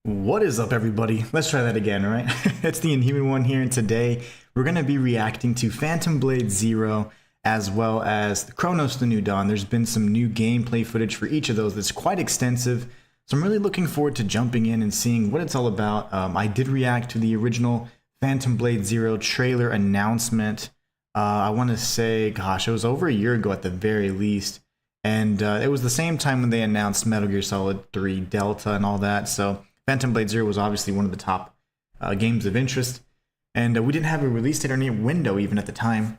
What is up, everybody? Let's try that again, right? It's the Inhuman One here, and today we're going to be reacting to Phantom Blade Zero as well as Cronos the New Dawn. There's been some new gameplay footage for each of those that's quite extensive, so I'm really looking forward to jumping in and seeing what it's all about. I did react to the original Phantom Blade Zero trailer announcement. I want to say, gosh, it was over a year ago at the very least. And it was the same time when they announced Metal Gear Solid 3 Delta and all that, so Phantom Blade Zero was obviously one of the top games of interest, and we didn't have a release date or any window even at the time.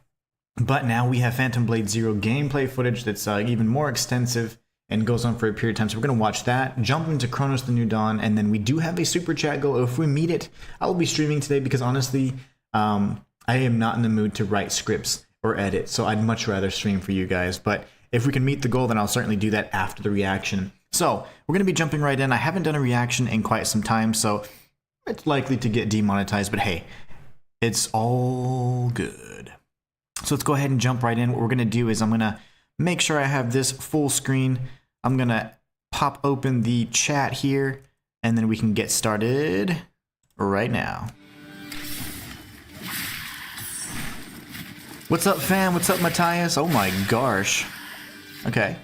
But now we have Phantom Blade Zero gameplay footage that's even more extensive and goes on for a period of time. So we're going to watch that, jump into Cronos the New Dawn, and then we do have a super chat goal. If we meet it, I will be streaming today because honestly, I am not in the mood to write scripts or edit, so I'd much rather stream for you guys. But if we can meet the goal, then I'll certainly do that after the reaction. So we're going to be jumping right in. I haven't done a reaction in quite some time, so it's likely to get demonetized, but hey, it's all good. So let's go ahead and jump right in. What we're going to do is I'm going to make sure I have this full screen. I'm going to pop open the chat here, and then we can get started right now. What's up, fam? What's up, Matthias? Oh my gosh. Okay.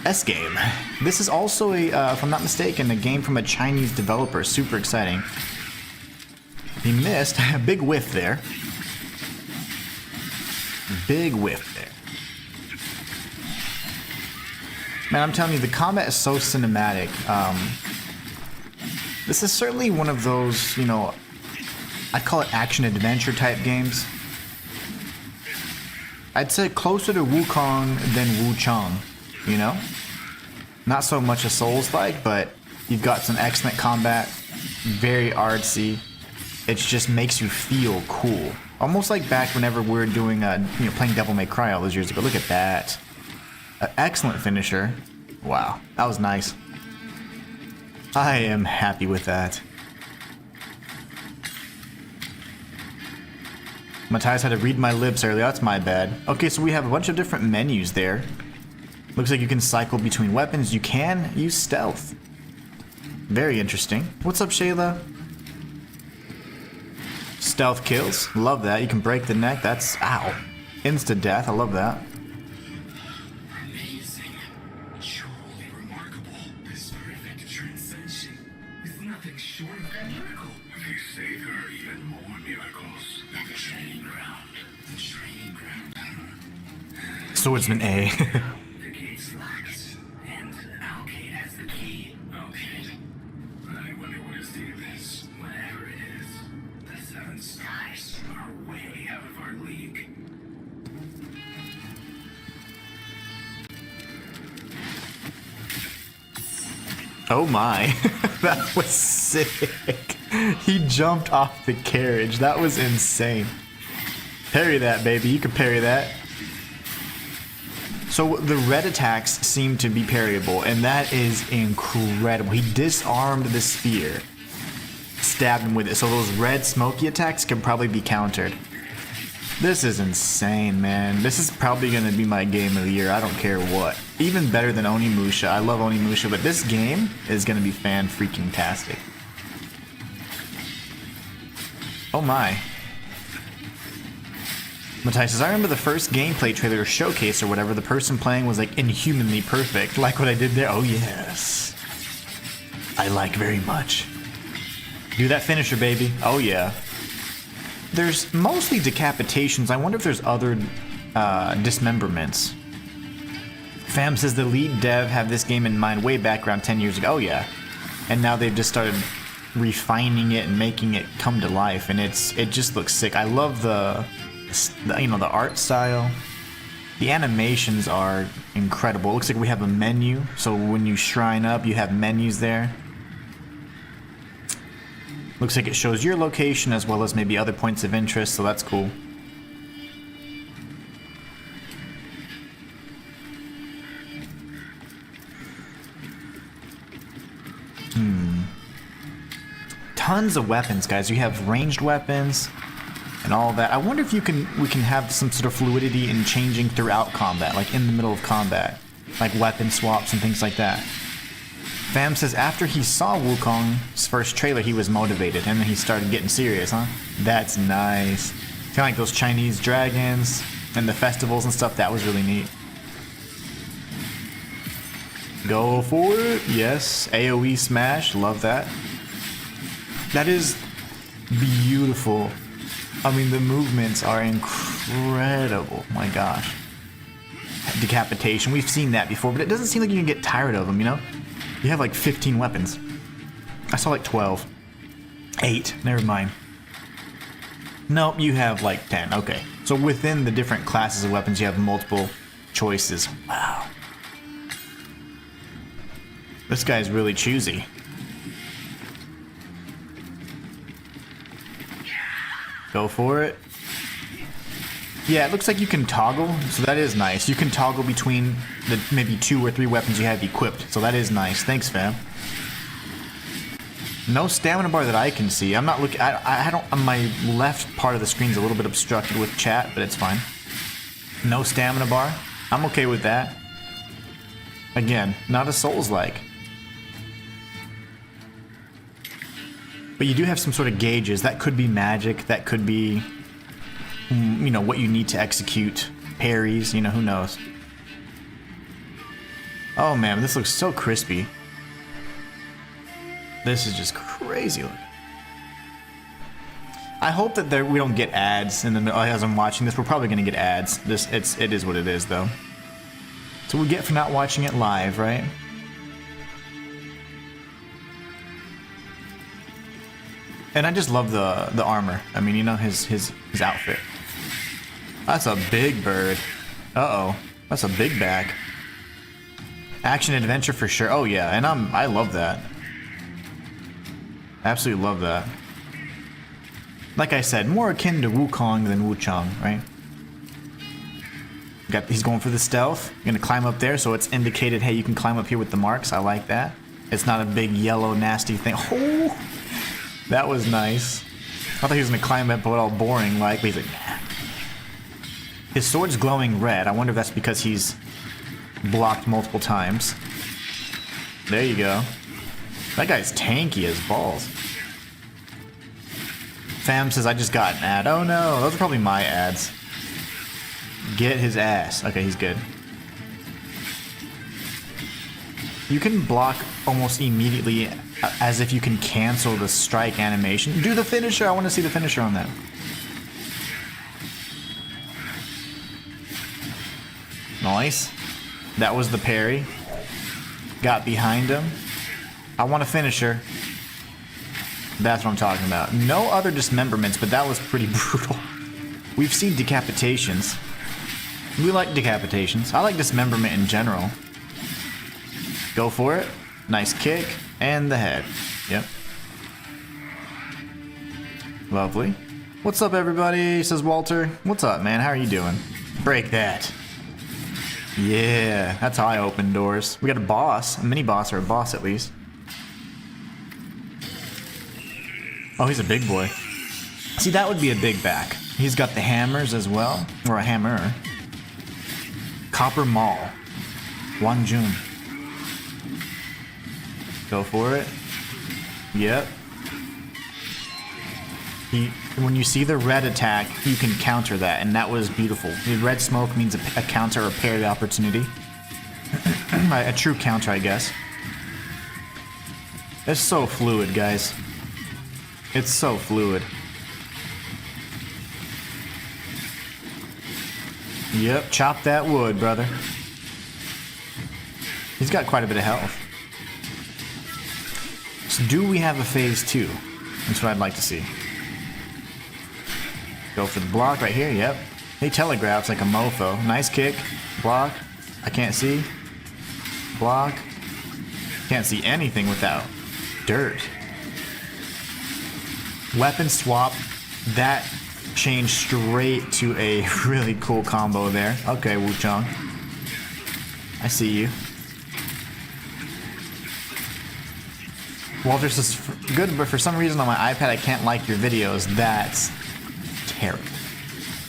S-game. This is also a, if I'm not mistaken, a game from a Chinese developer. Super exciting. He missed. A big whiff there. Big whiff there. Man, I'm telling you, the combat is so cinematic. This is certainly one of those, you know, I'd call it action-adventure type games. I'd say closer to Wukong than Wuchang, you know? Not so much a Souls-like, but you've got some excellent combat, very artsy. It just makes you feel cool. Almost like back whenever we were doing, you know, playing Devil May Cry all those years ago. Look at that. An excellent finisher. Wow, that was nice. I am happy with that. Matthias had to read my lips earlier, that's my bad. Okay, so we have a bunch of different menus there. Looks like you can cycle between weapons. You can use stealth. Very interesting. What's up, Shayla? Stealth kills. Love that. You can break the neck. That's, ow. Insta death. I love that. Amazing. Truly remarkable. This perfect transcension is nothing short of a miracle. You say there are even more miracles. The training ground. The training ground. Swordsman A. The gate's locked, and Alcade has the key. Alcade? I wonder what his deal is. Whatever it is, the seven stars are way out of our league. Oh my. That was sick. He jumped off the carriage. That was insane. Parry that, baby. You can parry that. So the red attacks seem to be parryable, and that is incredible. He disarmed the spear, stabbed him with it, so those red smoky attacks can probably be countered. This is insane, man. This is probably going to be my game of the year. I don't care what. Even better than Onimusha. I love Onimusha, but this game is going to be fan-freaking-tastic. Oh my. Matthias says, I remember the first gameplay trailer or showcase or whatever, the person playing was like inhumanly perfect. Like what I did there? Oh yes. I like very much. Do that finisher, baby. Oh yeah. There's mostly decapitations. I wonder if there's other dismemberments. Fam says the lead dev had this game in mind way back around 10 years ago. Oh yeah. And now they've just started refining it and making it come to life, and it just looks sick. I love the you know, the art style. The animations are incredible. It looks like we have a menu, so when you shrine up, you have menus there. Looks like it shows your location as well as maybe other points of interest, so that's cool. Tons of weapons, guys. You have ranged weapons and all that. I wonder if we can have some sort of fluidity in changing throughout combat, like in the middle of combat, like weapon swaps and things like that. Fam says after he saw Wukong's first trailer, he was motivated, and then he started getting serious, huh? That's nice. Kind of like those Chinese dragons and the festivals and stuff. That was really neat. Go for it. Yes. AoE smash. Love that. That is beautiful. I mean, the movements are incredible. My gosh. Decapitation. We've seen that before, but it doesn't seem like you can get tired of them, you know? You have like 15 weapons. I saw like 12. 8. Never mind. Nope, you have like 10. Okay. So within the different classes of weapons, you have multiple choices. Wow. This guy's really choosy. Go for it. Yeah, it looks like you can toggle, so that is nice. You can toggle between the maybe 2 or 3 weapons you have equipped, so that is nice. Thanks, fam. No stamina bar that I can see. I'm not looking. I don't. My left part of the screen's a little bit obstructed with chat, but it's fine. No stamina bar. I'm okay with that. Again, not a Souls-like. But you do have some sort of gauges. That could be magic. That could be, you know, what you need to execute. Parries. You know, who knows? Oh man, this looks so crispy. This is just crazy looking. I hope that we don't get ads in the middle. As I'm watching this, we're probably going to get ads. It is what it is, though. So we get for not watching it live, right? And I just love the armor. I mean, you know, his outfit. That's a big bird. Uh-oh. That's a big bag. Action adventure for sure. Oh yeah, and I love that. Absolutely love that. Like I said, more akin to Wukong than Wuchang, right? He's going for the stealth. You're gonna climb up there, so it's indicated, hey, you can climb up here with the marks. I like that. It's not a big yellow nasty thing. Oh, that was nice. I thought he was gonna climb up, but all boring like. But he's like, nah. His sword's glowing red. I wonder if that's because he's blocked multiple times. There you go. That guy's tanky as balls. Fam says, I just got an ad. Oh no, those are probably my ads. Get his ass. Okay, he's good. You can block almost immediately as if you can cancel the strike animation. Do the finisher. I want to see the finisher on that. Nice. That was the parry. Got behind him. I want a finisher. That's what I'm talking about. No other dismemberments, but that was pretty brutal. We've seen decapitations. We like decapitations. I like dismemberment in general. Go for it. Nice kick. And the head. Yep. Lovely. What's up, everybody? Says Walter. What's up, man? How are you doing? Break that. Yeah, that's how I open doors. We got a boss. A mini boss, or a boss at least. Oh, he's a big boy. See, that would be a big back. He's got the hammers as well. Or a hammer. Copper Maul. Wanjun. Go for it. Yep. When you see the red attack, you can counter that, and that was beautiful. The red smoke means a counter or parry opportunity. A true counter, I guess. It's so fluid, guys. It's so fluid. Yep, chop that wood, brother. He's got quite a bit of health. So do we have a phase 2? That's what I'd like to see. Go for the block right here, yep. He telegraphs like a mofo. Nice kick. Block. I can't see. Block. Can't see anything without dirt. Weapon swap. That changed straight to a really cool combo there. Okay, Wuchang. I see you. Walter says, good, but for some reason on my iPad I can't like your videos. That's terrible.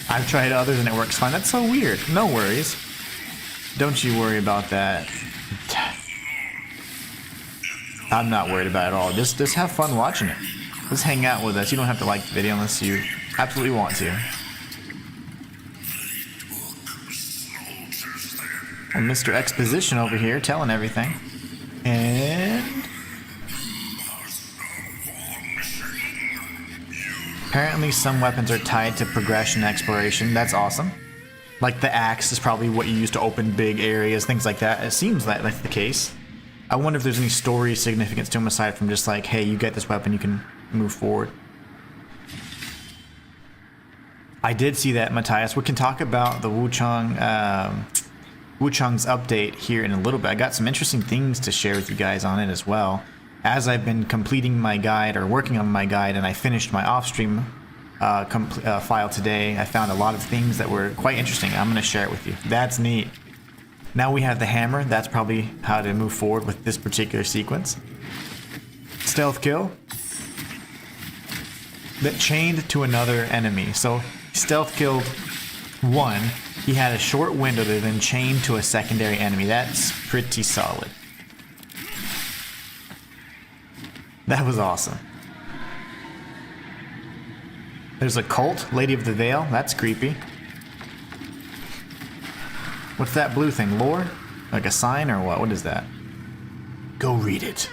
I've tried others and it works fine. That's so weird. No worries. Don't you worry about that. I'm not worried about it at all. Just have fun watching it. Just hang out with us. You don't have to like the video unless you absolutely want to. Well, Mr. Exposition over here telling everything. And apparently some weapons are tied to progression and exploration. That's awesome. Like the axe is probably what you use to open big areas, things like that. It seems that that's the case. I wonder if there's any story significance to them aside from just like, hey, you get this weapon, you can move forward. I did see that, Matthias. We can talk about the Wuchang's update here in a little bit. I got some interesting things to share with you guys on it as well. As I've been completing my guide or working on my guide, and I finished my off-stream file today, I found a lot of things that were quite interesting. I'm going to share it with you. That's neat. Now we have the hammer. That's probably how to move forward with this particular sequence. Stealth kill. That chained to another enemy. So stealth killed one. He had a short window to then chain to a secondary enemy. That's pretty solid. That was awesome. There's a cult, Lady of the Veil. That's creepy. What's that blue thing? Lore? Like a sign or what? What is that? Go read it.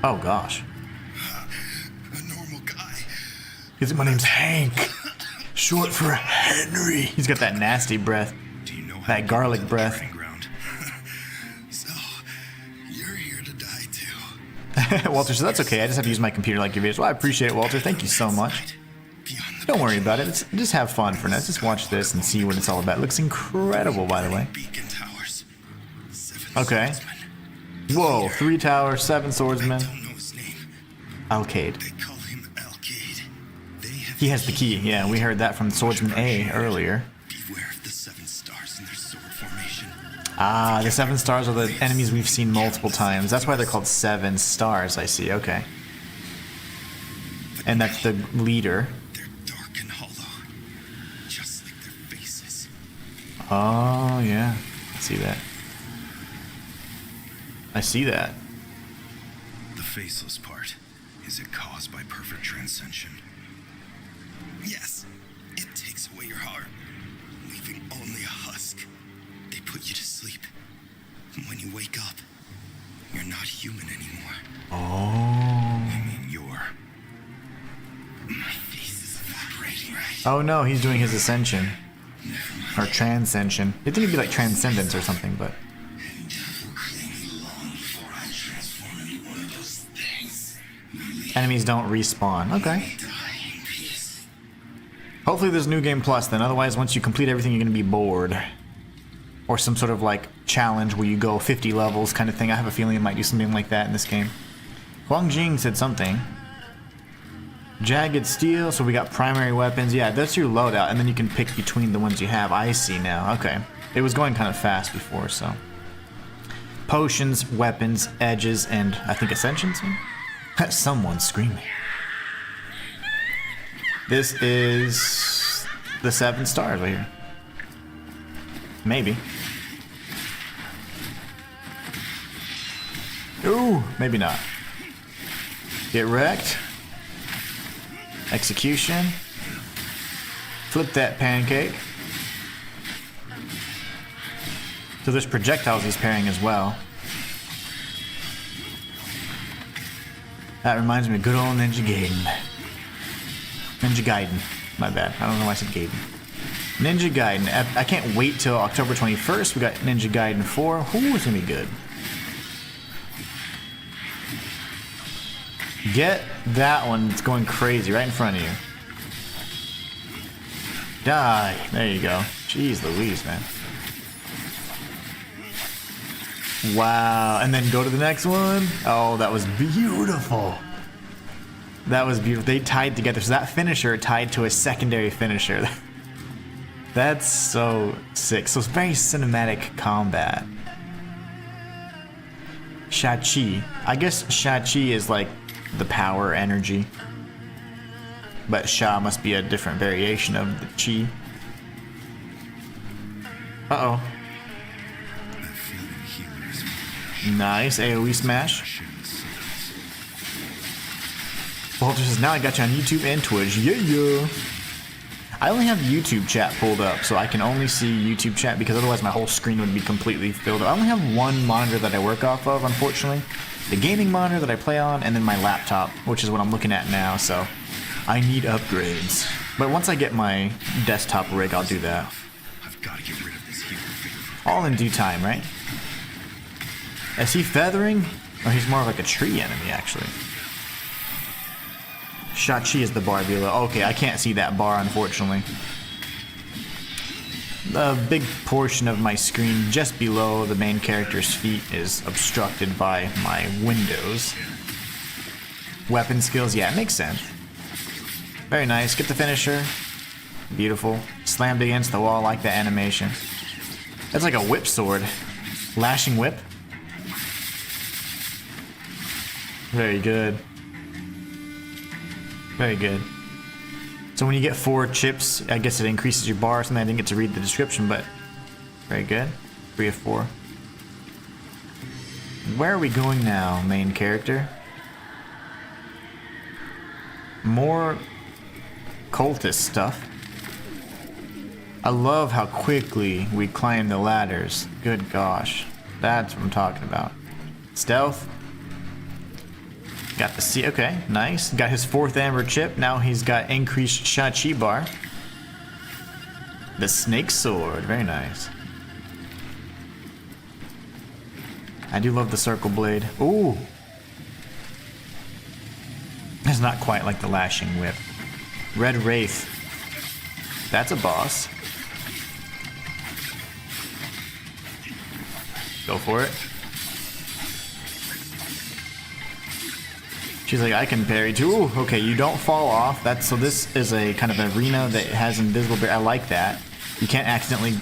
Oh gosh. A normal guy. My name's Hank. Short for Henry. He's got that nasty breath. Do you know That garlic breath. ground? So, you're here to die too. Walter says, that's okay. I just have to use my computer like your videos. Well, I appreciate it, Walter. Thank you so much. Don't worry about it. Just have fun for now. Just watch this and see what it's all about. It looks incredible, by the way. Beacon towers. 7 Okay. swordsmen. Whoa, 3 towers, 7 swordsmen. Don't know his name. Alcade. They call him Alcade. They have He has the key. Yeah, we heard that from Swordsman A earlier. Beware of the 7 stars in their sword formation. Ah, the 7 stars are the enemies we've seen multiple times. That's why they're called 7 stars, I see. Okay. And that's the leader. They're dark and hollow, just like their faces. Oh, yeah. I see that. I see that. The faceless part, is it caused by perfect transcension? Yes, it takes away your heart, leaving only a husk. They put you to sleep. And when you wake up, you're not human anymore. Oh. I mean, you're... My face is evaporating, right? Oh no, he's doing his ascension. Or transcension. You'd think it'd be like transcendence or something, but... Enemies don't respawn. Okay. Hopefully there's New Game Plus then. Otherwise, once you complete everything, you're going to be bored. Or some sort of like challenge where you go 50 levels kind of thing. I have a feeling it might do something like that in this game. Huang Jing said something. Jagged steel, so we got primary weapons. Yeah, that's your loadout, and then you can pick between the ones you have. I see now. Okay. It was going kind of fast before, so. Potions, weapons, edges, and I think ascensions? Someone's screaming. This is the 7 stars right here. Maybe. Ooh, maybe not. Get wrecked. Execution. Flip that pancake. So there's projectiles he's parrying as well. That reminds me of good old Ninja Gaiden. Ninja Gaiden. My bad. I don't know why I said Gaiden. Ninja Gaiden. I can't wait till October 21st. We got Ninja Gaiden 4. Ooh, it's gonna be good. Get that one. It's going crazy right in front of you. Die. There you go. Jeez Louise, man. Wow. And then go to the next one. Oh, that was beautiful. That was beautiful. They tied together. So that finisher tied to a secondary finisher. That's so sick. So it's very cinematic combat. Sha-Chi. I guess Sha-Chi is like the power energy. But Sha must be a different variation of the Chi. Uh-oh. That feeling healers. Nice AoE smash. Walter says, now I got you on YouTube and Twitch. Yeah. I only have YouTube chat pulled up, so I can only see YouTube chat because otherwise my whole screen would be completely filled up. I only have one monitor that I work off of, unfortunately. The gaming monitor that I play on, and then my laptop, which is what I'm looking at now, so I need upgrades. But once I get my desktop rig, I'll do that. I've got to get rid of this hero thing. All in due time, right? Is he feathering? Or he's more of like a tree enemy, actually. Shachi is the bar below. Okay, I can't see that bar, unfortunately. The big portion of my screen just below the main character's feet is obstructed by my windows. Weapon skills, yeah, it makes sense. Very nice. Get the finisher. Beautiful. Slammed against the wall, like that animation. That's like a whip sword. Lashing whip. Very good. Very good. So when you get 4 chips, I guess it increases your bar or something. I didn't get to read the description, but very good. 3 of 4. Where are we going now, main character? More cultist stuff. I love how quickly we climb the ladders. Good gosh. That's what I'm talking about. Stealth. Got the C. Okay, nice. Got his 4th amber chip. Now he's got increased Shachi bar. The snake sword. Very nice. I do love the circle blade. Ooh. It's not quite like the lashing whip. Red Wraith. That's a boss. Go for it. She's like, I can parry too. Ooh, okay, you don't fall off. That's so. This is a kind of arena that has invisible barrier. I like that. You can't accidentally,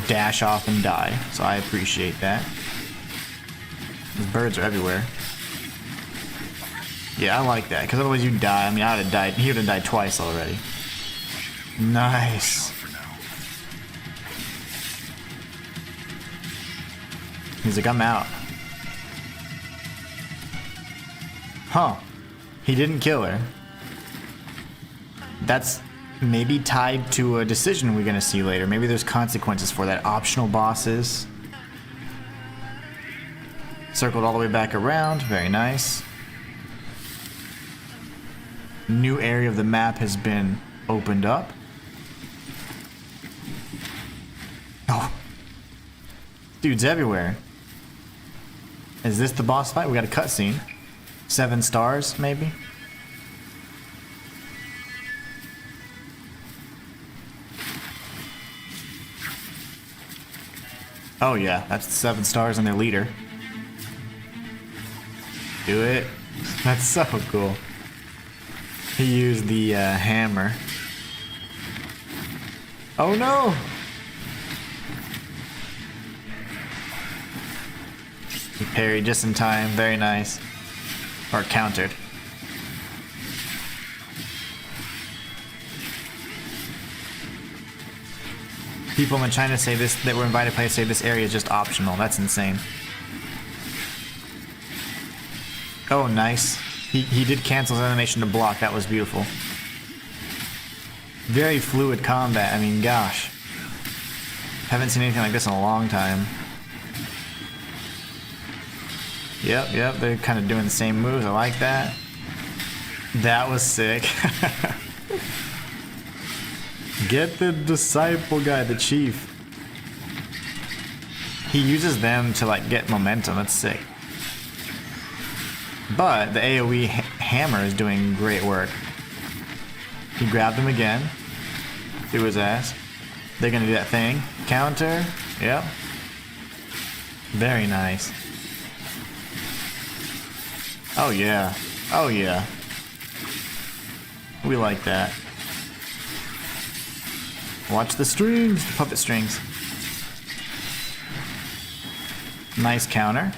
dash off and die. So I appreciate that. These birds are everywhere. Yeah, I like that because otherwise you die. I mean, I would have died. He would have died twice already. Nice. He's like, I'm out. Huh. He didn't kill her. That's maybe tied to a decision we're gonna see later. Maybe there's consequences for that. Optional bosses. Circled all the way back around. Very nice. New area of the map has been opened up. Oh. Dudes everywhere. Is this the boss fight? We got a cutscene. 7 stars, maybe? Oh yeah, that's 7 stars on their leader. Do it. That's so cool. He used the hammer. Oh no! He parried just in time. Very nice. Or countered. People in China say this, that were invited to play, say this area is just optional. That's insane. Oh, nice. He did cancel his animation to block. That was beautiful. Very fluid combat. I mean, gosh. Haven't seen anything like this in a long time. Yep, they're kind of doing the same moves. I like that. That was sick. Get the disciple guy, the chief. He uses them to like get momentum. That's sick. But the AoE hammer is doing great work. He grabbed him again. Threw his ass. They're gonna do that thing. Counter. Yep. Very nice. Oh yeah. Oh yeah. We like that. Watch the strings, the puppet strings. Nice counter.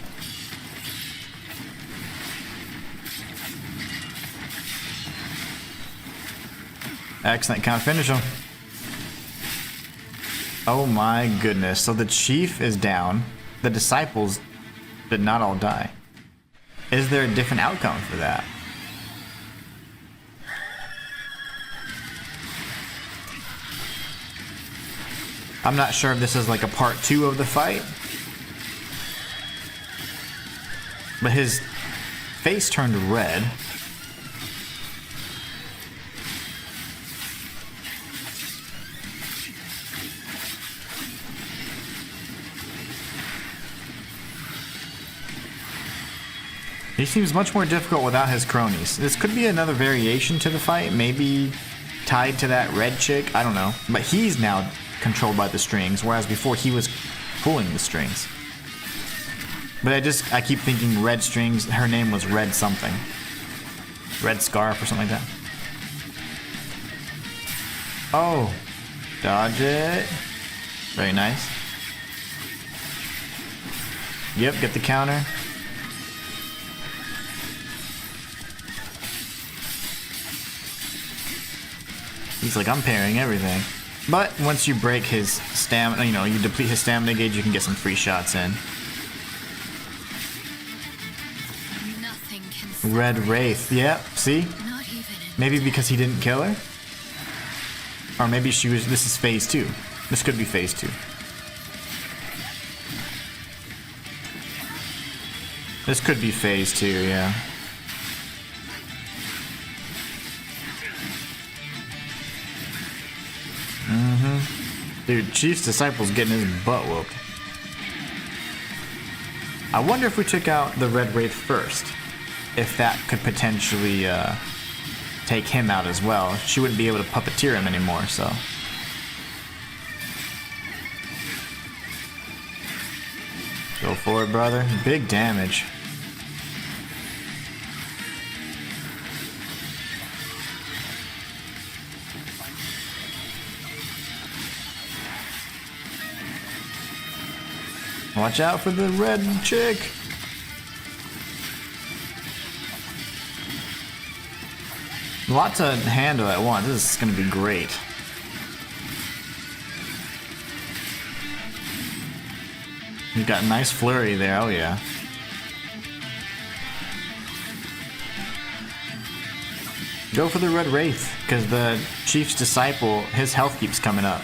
Excellent counter finish him. Oh my goodness. So the chief is down. The disciples did not all die. Is there a different outcome for that? I'm not sure if this is like a part 2 of the fight. But his face turned red. He seems much more difficult without his cronies. This could be another variation to the fight, maybe tied to that red chick, I don't know. But he's now controlled by the strings, whereas before he was pulling the strings. But I keep thinking red strings, her name was Red something. Red Scarf or something like that. Oh, dodge it. Very nice. Yep, get the counter. He's like, I'm parrying everything. But once you break his stamina, you know, you deplete his stamina gauge, you can get some free shots in. Red Wraith, yep, see? Maybe because he didn't kill her? Or maybe she was, this is phase 2. This could be phase 2. This could be phase 2, yeah. Dude, Chief's Disciple's getting his butt whooped. I wonder if we took out the Red Wraith first. If that could potentially take him out as well. She wouldn't be able to puppeteer him anymore, so. Go for it, brother. Big damage. Watch out for the red chick. A lot to handle at once. This is going to be great. You got a nice flurry there. Oh yeah. Go for the Red Wraith, because the Chief's Disciple, his health keeps coming up.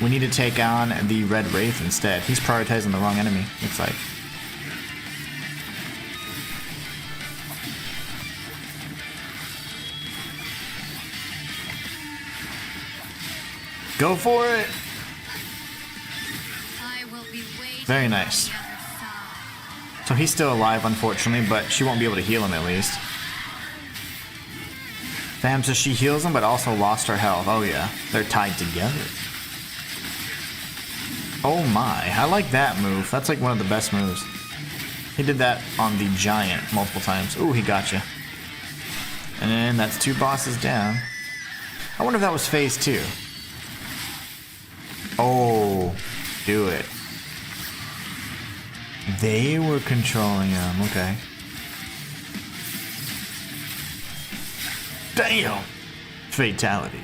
We need to take on the Red Wraith instead. He's prioritizing the wrong enemy, looks like. Go for it! Very nice. So he's still alive, unfortunately, but she won't be able to heal him at least. Damn, so she heals him, but also lost her health. Oh yeah, they're tied together. Oh my, I like that move. That's like one of the best moves. He did that on the giant multiple times. Ooh, he got you. And then that's 2 bosses down. I wonder if that was phase 2. Oh, do it. They were controlling him, okay. Damn! Fatality.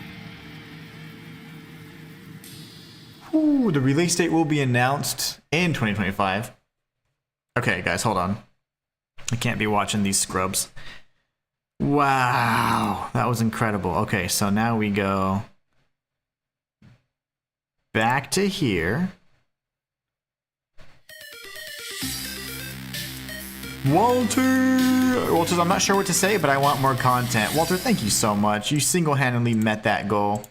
Ooh, the release date will be announced in 2025. Okay, guys, hold on. I can't be watching these scrubs. Wow, that was incredible. Okay, so now we go back to here. Walter, I'm not sure what to say, but I want more content. Walter, thank you so much. You single-handedly met that goal.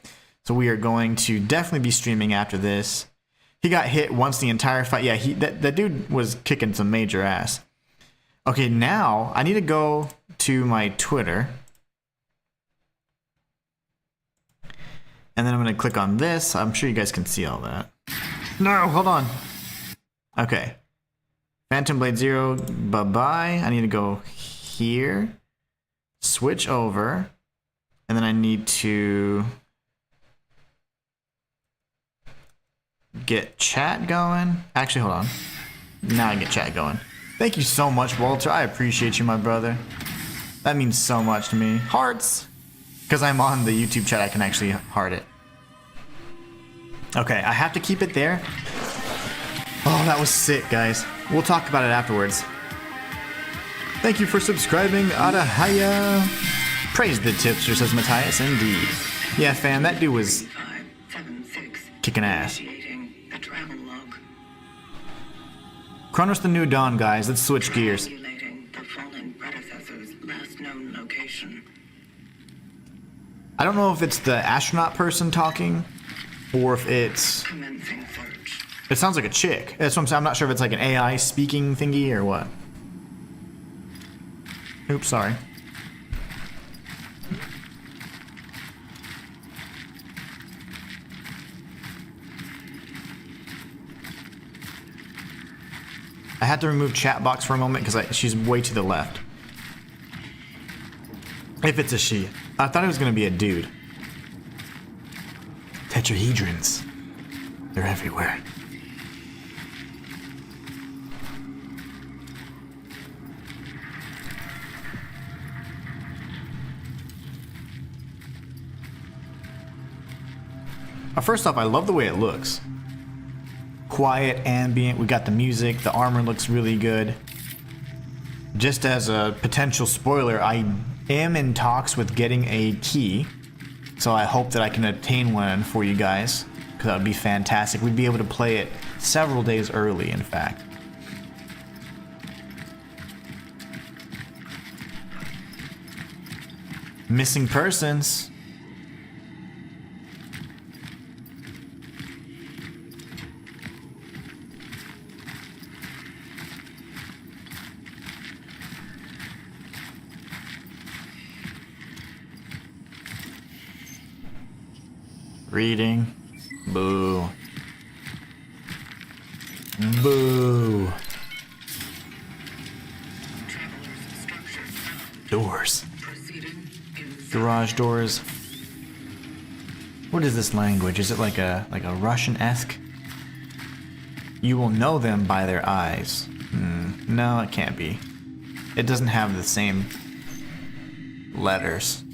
So we are going to definitely be streaming after this. He got hit once the entire fight. Yeah, that dude was kicking some major ass. Okay, now I need to go to my Twitter. And then I'm going to click on this. I'm sure you guys can see all that. No, hold on. Okay. Phantom Blade Zero, bye-bye. I need to go here. Switch over. And then I need to get chat going. Actually, hold on. Now I get chat going. Thank you so much, Walter. I appreciate you, my brother. That means so much to me. Hearts! Because I'm on the YouTube chat, I can actually heart it. Okay, I have to keep it there. Oh, that was sick, guys. We'll talk about it afterwards. Thank you for subscribing, Arahaya. Praise the tipster, says Matthias. Indeed. Yeah, fam, that dude was 576. kicking ass. Initiating the travel log. Cronos the New Dawn, guys. Let's switch gears. Triangulating the fallen predecessor's last known location. I don't know if it's the astronaut person talking, or if it's... Commencing search. It sounds like a chick. That's what I'm saying. I'm not sure if it's like an AI speaking thingy or what. Oops, sorry. I had to remove chat box for a moment because she's way to the left. If it's a she. I thought it was going to be a dude. Tetrahedrons. They're everywhere. First off, I love the way it looks. Quiet, ambient, we got the music, the armor looks really good. Just as a potential spoiler, I am in talks with getting a key, so I hope that I can obtain one for you guys, because that would be fantastic. We'd be able to play it several days early, in fact. Missing persons. Reading. Boo. Boo. Doors. Garage doors. What is this language? Is it like a Russian-esque? You will know them by their eyes. No, it can't be. It doesn't have the same letters.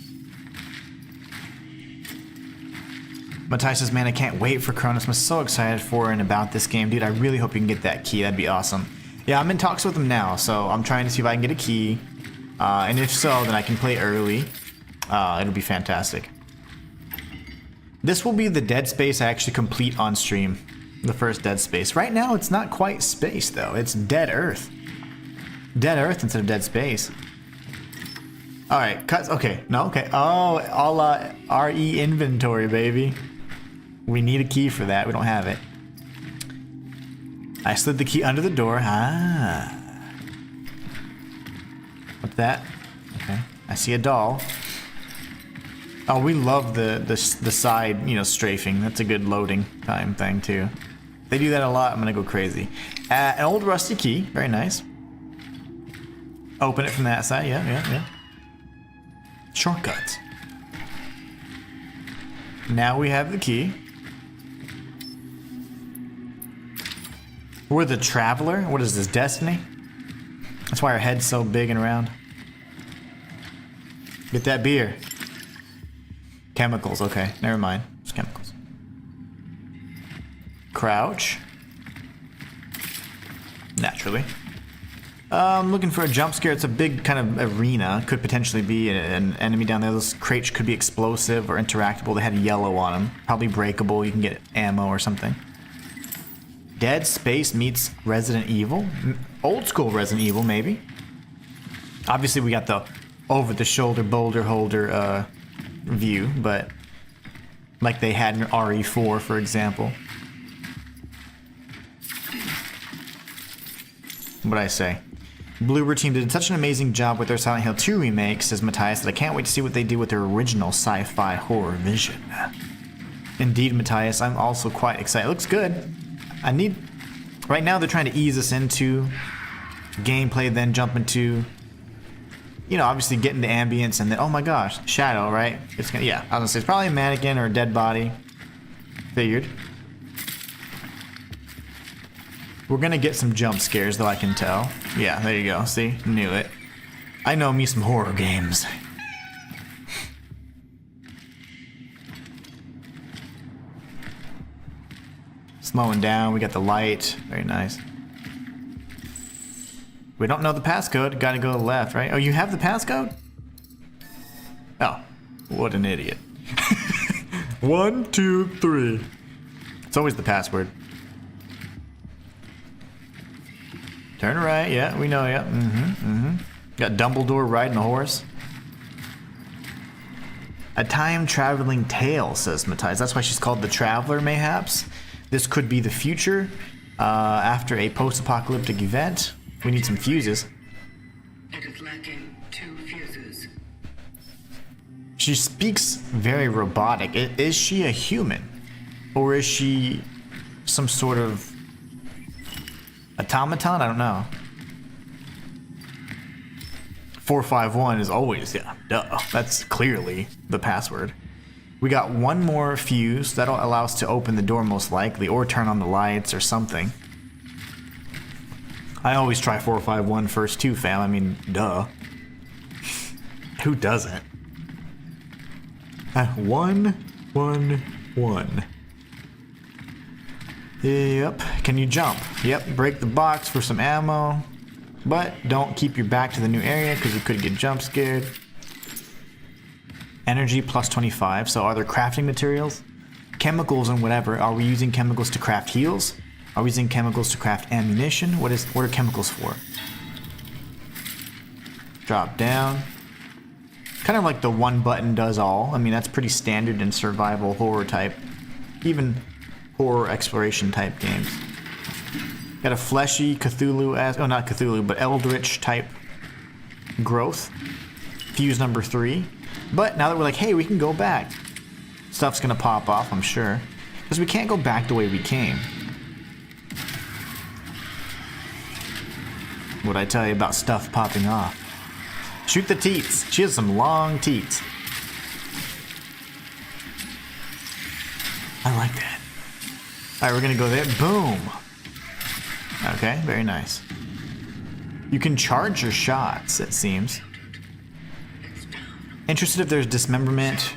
Matthias says, man, I can't wait for Cronos. I'm so excited for and about this game. Dude, I really hope you can get that key. That'd be awesome. Yeah, I'm in talks with him now, so I'm trying to see if I can get a key. And if so, then I can play early. It'll be fantastic. This will be the Dead Space I actually complete on stream. The first Dead Space. Right now, it's not quite space, though. It's Dead Earth. Dead Earth instead of Dead Space. Alright, cuts. Okay, no, okay. Oh, all RE inventory, baby. We need a key for that. We don't have it. I slid the key under the door. Ah. What's that? Okay. I see a doll. Oh, we love the side, strafing. That's a good loading time thing, too. If they do that a lot, I'm gonna go crazy. An old rusty key. Very nice. Open it from that side. Yeah. Shortcuts. Now we have the key. We're the Traveler. What is this, Destiny? That's why our head's so big and round. Get that beer. Chemicals, okay. Never mind. It's chemicals. Crouch. Naturally. I'm looking for a jump scare. It's a big kind of arena. Could potentially be an enemy down there. Those crates could be explosive or interactable. They had yellow on them. Probably breakable. You can get ammo or something. Dead Space meets Resident Evil. Old school Resident Evil, maybe. Obviously, we got the over-the-shoulder boulder holder view, but like they had in RE4, for example. What'd I say? Bloober Team did such an amazing job with their Silent Hill 2 remake, says Matthias, that I can't wait to see what they do with their original sci-fi horror vision. Indeed, Matthias, I'm also quite excited. It looks good. Right now they're trying to ease us into gameplay, then jump into, obviously get into ambience, and then, oh my gosh, shadow, right? I was gonna say, it's probably a mannequin or a dead body. Figured. We're gonna get some jump scares, though, I can tell. Yeah, there you go. See? Knew it. I know me some horror games. Slowing down, we got the light. Very nice. We don't know the passcode. Gotta go left, right? Oh, you have the passcode? Oh, what an idiot. 1, 2, 3. It's always the password. Turn right, yeah, we know, yeah. Got Dumbledore riding a horse. A time-traveling tale, says Matthias. That's why she's called the Traveler, mayhaps. This could be the future after a post-apocalyptic event. We need some fuses. It is lacking 2 fuses. She speaks very robotic. Is she a human? Or is she some sort of automaton? I don't know. 451 is always, yeah, duh. That's clearly the password. We got one more fuse. That'll allow us to open the door most likely, or turn on the lights or something. I always try 451 first too, fam. I mean, duh. Who doesn't? 1, 1, 1. Yep. Can you jump? Yep. Break the box for some ammo. But don't keep your back to the new area because you could get jump scared. Energy plus 25. So are there crafting materials? Chemicals and whatever. Are we using chemicals to craft heals? Are we using chemicals to craft ammunition? What are chemicals for? Drop down. Kind of like the one button does all. I mean, that's pretty standard in survival horror type. Even horror exploration type games. Got a fleshy Cthulhu as, oh, not Cthulhu, but Eldritch type growth. Fuse number 3. But now that we're like, hey, we can go back. Stuff's gonna pop off, I'm sure. Because we can't go back the way we came. What'd I tell you about stuff popping off? Shoot the teats. She has some long teats. I like that. Alright, we're gonna go there. Boom. Okay, very nice. You can charge your shots, it seems. Interested if there's dismemberment,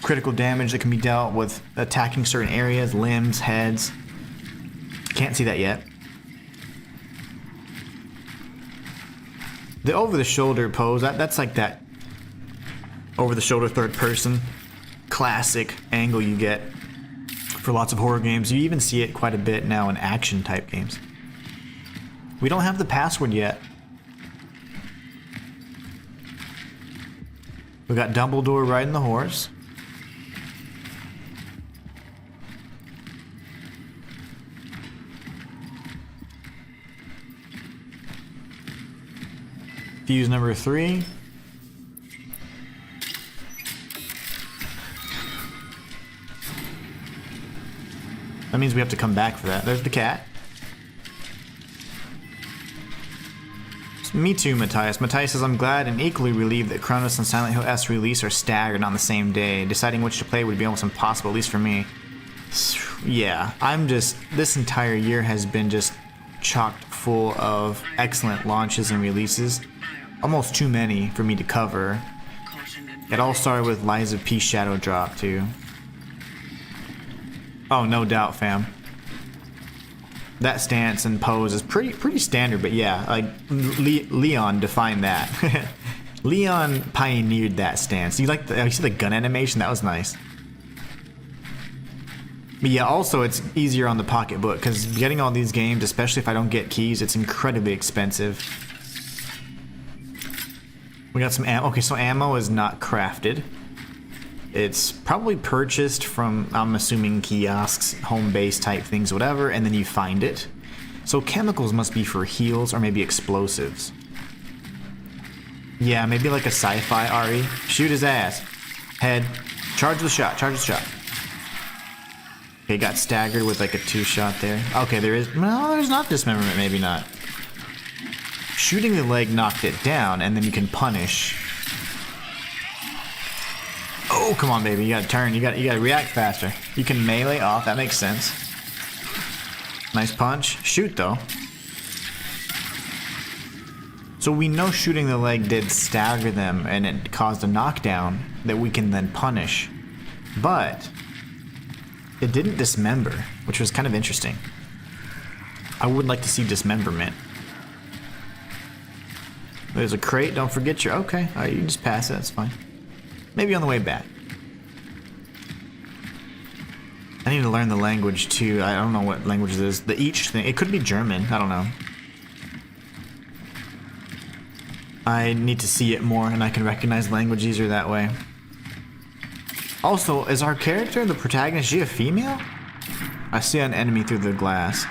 critical damage that can be dealt with attacking certain areas, limbs, heads. Can't see that yet. The over-the-shoulder pose, that's like that over-the-shoulder third person classic angle you get for lots of horror games. You even see it quite a bit now in action type games. We don't have the password yet. We got Dumbledore riding the horse. Fuse number 3. That means we have to come back for that. There's the cat. Me too, Matthias. Matthias says, I'm glad and equally relieved that Cronos and Silent Hill S release are staggered on the same day. Deciding which to play would be almost impossible, at least for me. Yeah, this entire year has been just chocked full of excellent launches and releases. Almost too many for me to cover. It all started with Lies of P Shadow Drop, too. Oh, no doubt, fam. That stance and pose is pretty standard, but yeah, like Leon defined that. Leon pioneered that stance. You see the gun animation? That was nice. But yeah, also it's easier on the pocketbook because getting all these games, especially if I don't get keys, it's incredibly expensive. We got some ammo. Okay, so ammo is not crafted. It's probably purchased from, I'm assuming, kiosks, home base type things, whatever, and then you find it. So chemicals must be for heals or maybe explosives. Yeah, maybe like a sci-fi RE. Shoot his ass. Head. Charge the shot. Charge the shot. Okay, got staggered with like a 2-shot there. Okay, there is... No, there's not dismemberment. Maybe not. Shooting the leg knocked it down, and then you can punish... Oh, come on, baby. You gotta turn. You gotta react faster. You can melee off. That makes sense. Nice punch. Shoot, though. So we know shooting the leg did stagger them and it caused a knockdown that we can then punish. But it didn't dismember, which was kind of interesting. I would like to see dismemberment. There's a crate, don't forget your... Okay, alright, you can just pass it, that's fine. Maybe on the way back. I need to learn the language too. I don't know what language it is. The each thing, it could be German, I don't know. I need to see it more and I can recognize language easier that way. Also, is our character, the protagonist, she a female? I see an enemy through the glass.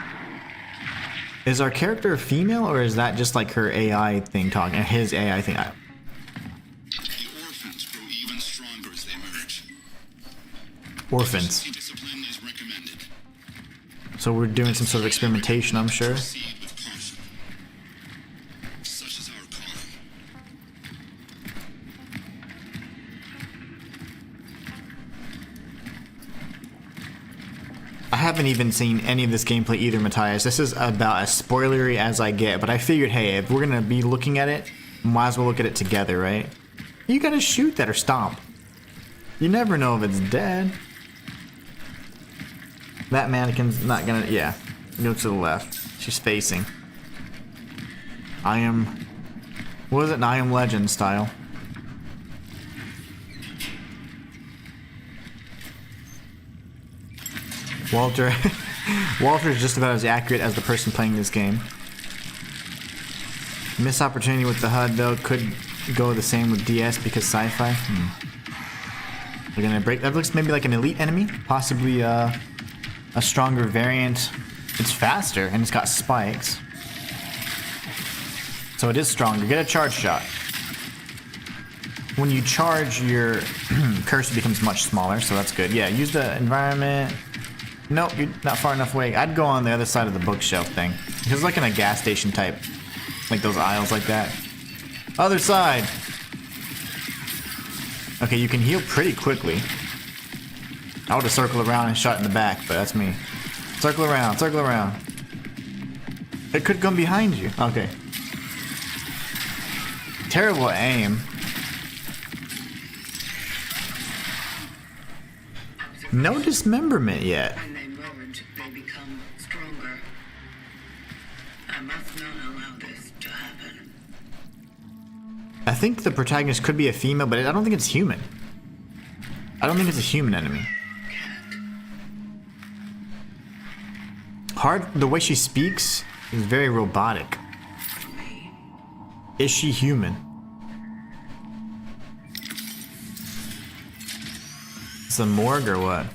Is our character a female or is that just like her AI thing talking, his AI thing? The orphans grow even stronger as they merge. Orphans. Discipline is recommended. So we're doing some sort of experimentation, I'm sure. Proceed with caution. Such is our calling. I haven't even seen any of this gameplay either, Matthias. This is about as spoilery as I get, but I figured, hey, if we're gonna be looking at it, might as well look at it together, right? You gotta shoot that or stomp. You never know if it's dead. That mannequin's not gonna, yeah. Go to the left. She's facing. I am, what is it? I Am Legend style. Walter, Walter is just about as accurate as the person playing this game. Missed opportunity with the HUD though, could go the same with DS because sci-fi. We're gonna break, that looks maybe like an elite enemy, possibly a stronger variant. It's faster and it's got spikes. So it is stronger, get a charge shot. When you charge, your cursor becomes much smaller, so that's good. Yeah, use the environment. Nope, you're not far enough away. I'd go on the other side of the bookshelf thing. It's like in a gas station type. Like those aisles like that. Other side! Okay, you can heal pretty quickly. I would have circled around and shot in the back, but that's me. Circle around, circle around. It could come behind you. Okay. Terrible aim. No dismemberment yet. When they merge, they become stronger. I must not allow this to happen. I think the protagonist could be a female, but I don't think it's human. I don't think it's a human enemy. Hard, the way she speaks is very robotic. Is she human? It's a morgue or what?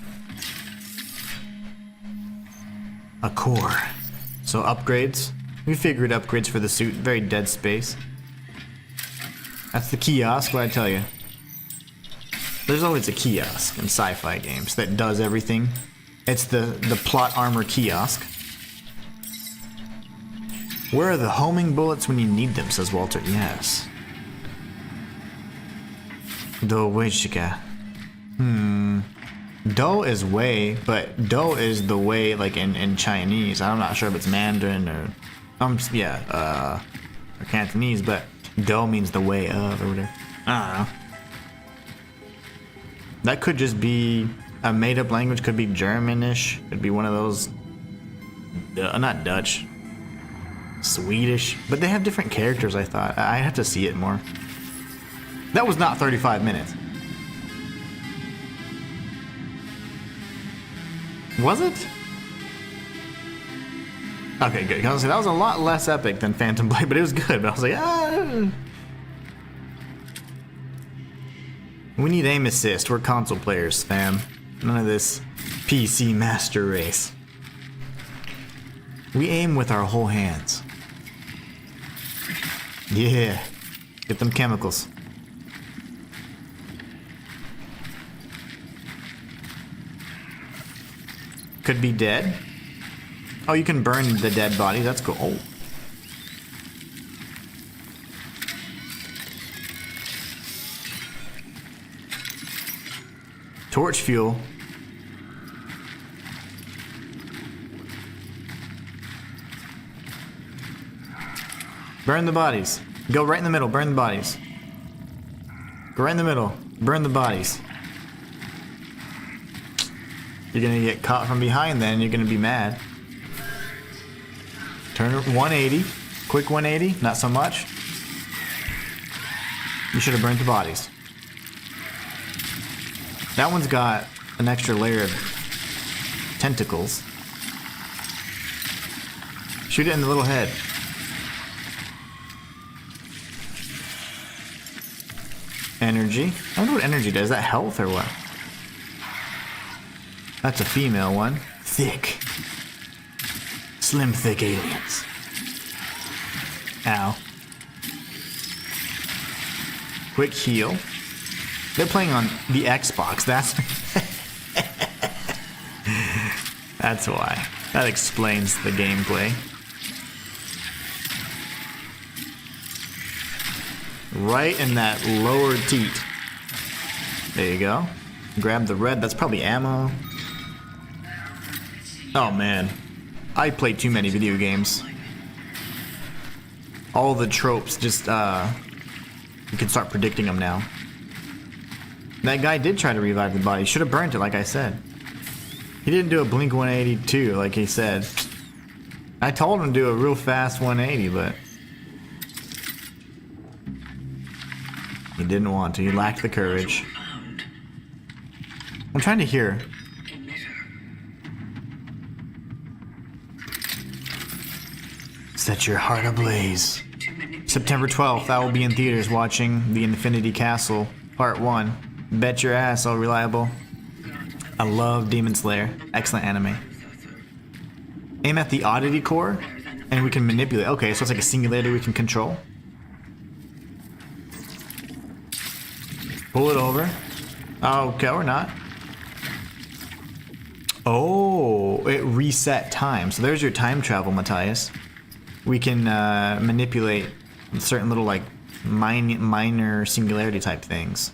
A core. So upgrades. We figured upgrades for the suit. Very Dead Space. That's the kiosk, what I tell you. There's always a kiosk in sci-fi games that does everything. It's the plot armor kiosk. Where are the homing bullets when you need them, says Walter. Yes. Do wuxia. Do is way, but do is the way like in Chinese. I'm not sure if it's Mandarin or or Cantonese, but do means the way of or whatever. I don't know. That could just be a made-up language, could be Germanish, could be one of those not Dutch. Swedish, but they have different characters. I thought I have to see it more. That was not 35 minutes. Was it? Okay, good. I was like, that was a lot less epic than Phantom Blade, but it was good. But I was like, ah. We need aim assist. We're console players, fam. None of this PC master race. We aim with our whole hands. Yeah. Get them chemicals. Could be dead. Oh, you can burn the dead body. That's cool. Oh. Torch fuel. Burn the bodies. Go right in the middle. Burn the bodies. Go right in the middle. Burn the bodies. You're gonna get caught from behind then, you're gonna be mad. Turn 180. Quick 180, not so much. You should have burnt the bodies. That one's got an extra layer of tentacles. Shoot it in the little head. Energy. I wonder what energy does. Is that health or what? That's a female one. Thick. Slim, thick aliens. Ow. Quick heal. They're playing on the Xbox. That's why. That explains the gameplay. Right in that lower teat. There you go. Grab the red. That's probably ammo. Oh man. I play too many video games. All the tropes just, you can start predicting them now. That guy did try to revive the body. Should have burnt it, like I said. He didn't do a blink 182, like he said. I told him to do a real fast 180, but he didn't want to. He lacked the courage. I'm trying to hear. Set your heart ablaze. September 12th, I will be in theaters watching The Infinity Castle, Part 1. Bet your ass, all reliable. I love Demon Slayer. Excellent anime. Aim at the oddity core, and we can manipulate. Okay, so it's like a singulator we can control. Pull it over. Okay, or not. Oh, it reset time. So there's your time travel, Matthias. We can manipulate certain little like minor singularity type things.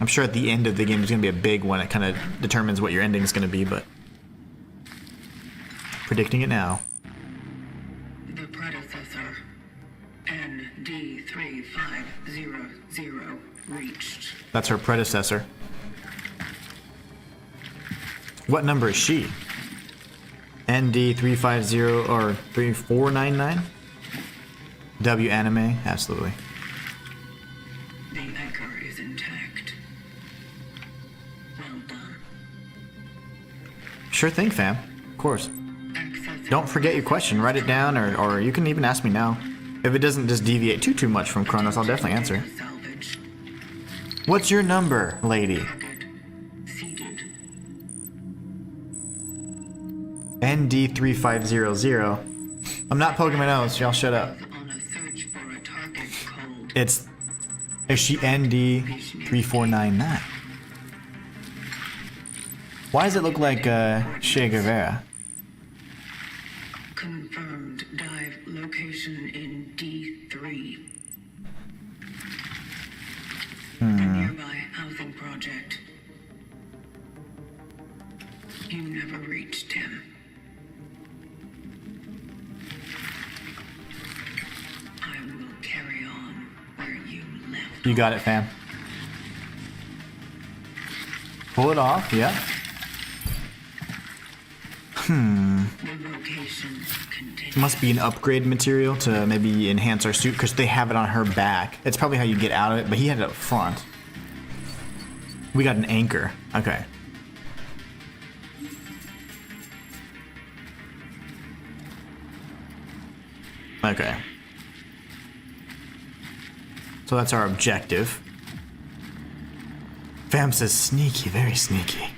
I'm sure at the end of the game there's going to be a big one. It kind of determines what your ending is going to be, but predicting it now. The predecessor, ND3500, reached. That's her predecessor. What number is she? ND350 or 3499? W anime? Absolutely. The anchor is intact. Well done. Sure thing, fam. Of course. Access. Don't forget your question. Write it down, or you can even ask me now. If it doesn't just deviate too much from Cronos, I'll definitely answer. Salvaged. What's your number, lady? Target seated. ND3500. I'm not poking my nose. Y'all shut up. On a search for a target called Is she ND3499? Why does it look like Che Guevara? confirmed dive location in D3. A nearby housing project. You never reached him. I will carry on where you left. You got it, fam. Pull it off, yeah. The location continues. Must be an upgrade material to maybe enhance our suit, because they have it on her back. It's probably how you get out of it, but he had it up front. We got an anchor. Okay. Okay. So that's our objective. Fam says sneaky, very sneaky.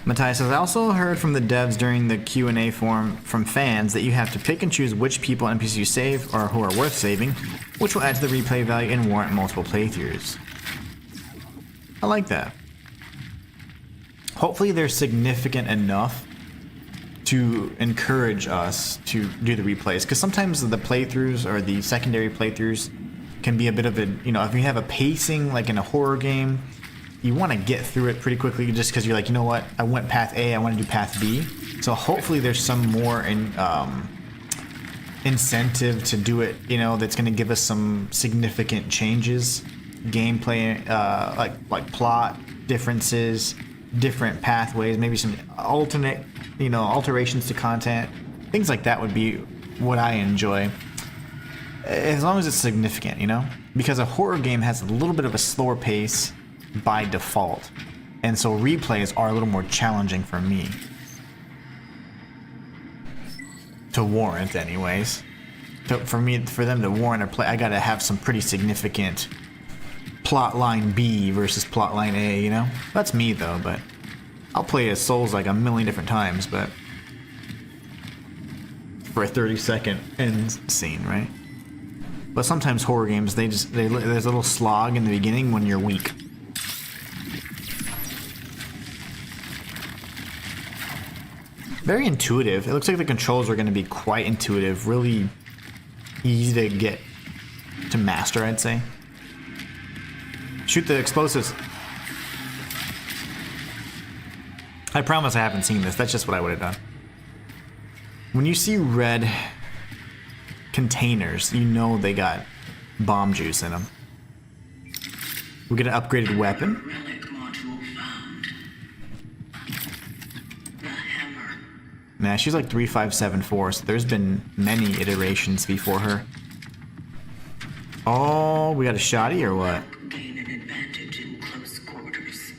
Matthias says, I also heard from the devs during the Q&A forum from fans that you have to pick and choose which people and NPCs you save or who are worth saving, which will add to the replay value and warrant multiple playthroughs. I like that. Hopefully they're significant enough to encourage us to do the replays, because sometimes the playthroughs or the secondary playthroughs can be a bit of a, you know, if you have a pacing like in a horror game, you want to get through it pretty quickly just because you're like, you know what, I went path A, I want to do path B. So hopefully there's some more incentive to do it, you know, that's going to give us some significant changes, gameplay, like plot differences, different pathways, maybe some alternate, alterations to content. Things like that would be what I enjoy. As long as it's significant, Because a horror game has a little bit of a slower pace by default. And so replays are a little more challenging for me. To warrant, anyways. For them to warrant a play, I gotta have some pretty significant plot line B versus plot line A, That's me, though, but I'll play as Souls like a million different times, but for a 30-second end scene, right? But sometimes horror games, there's a little slog in the beginning when you're weak. Very intuitive. It looks like the controls are going to be quite intuitive, really easy to get to master, I'd say. Shoot the explosives. I promise I haven't seen this. That's just what I would have done. When you see red containers, you know they got bomb juice in them. We get an upgraded weapon. Relic module found. The hammer. Nah, she's like 3574, so there's been many iterations before her. Oh, we got a shotty or what? Gain an advantage in close quarters.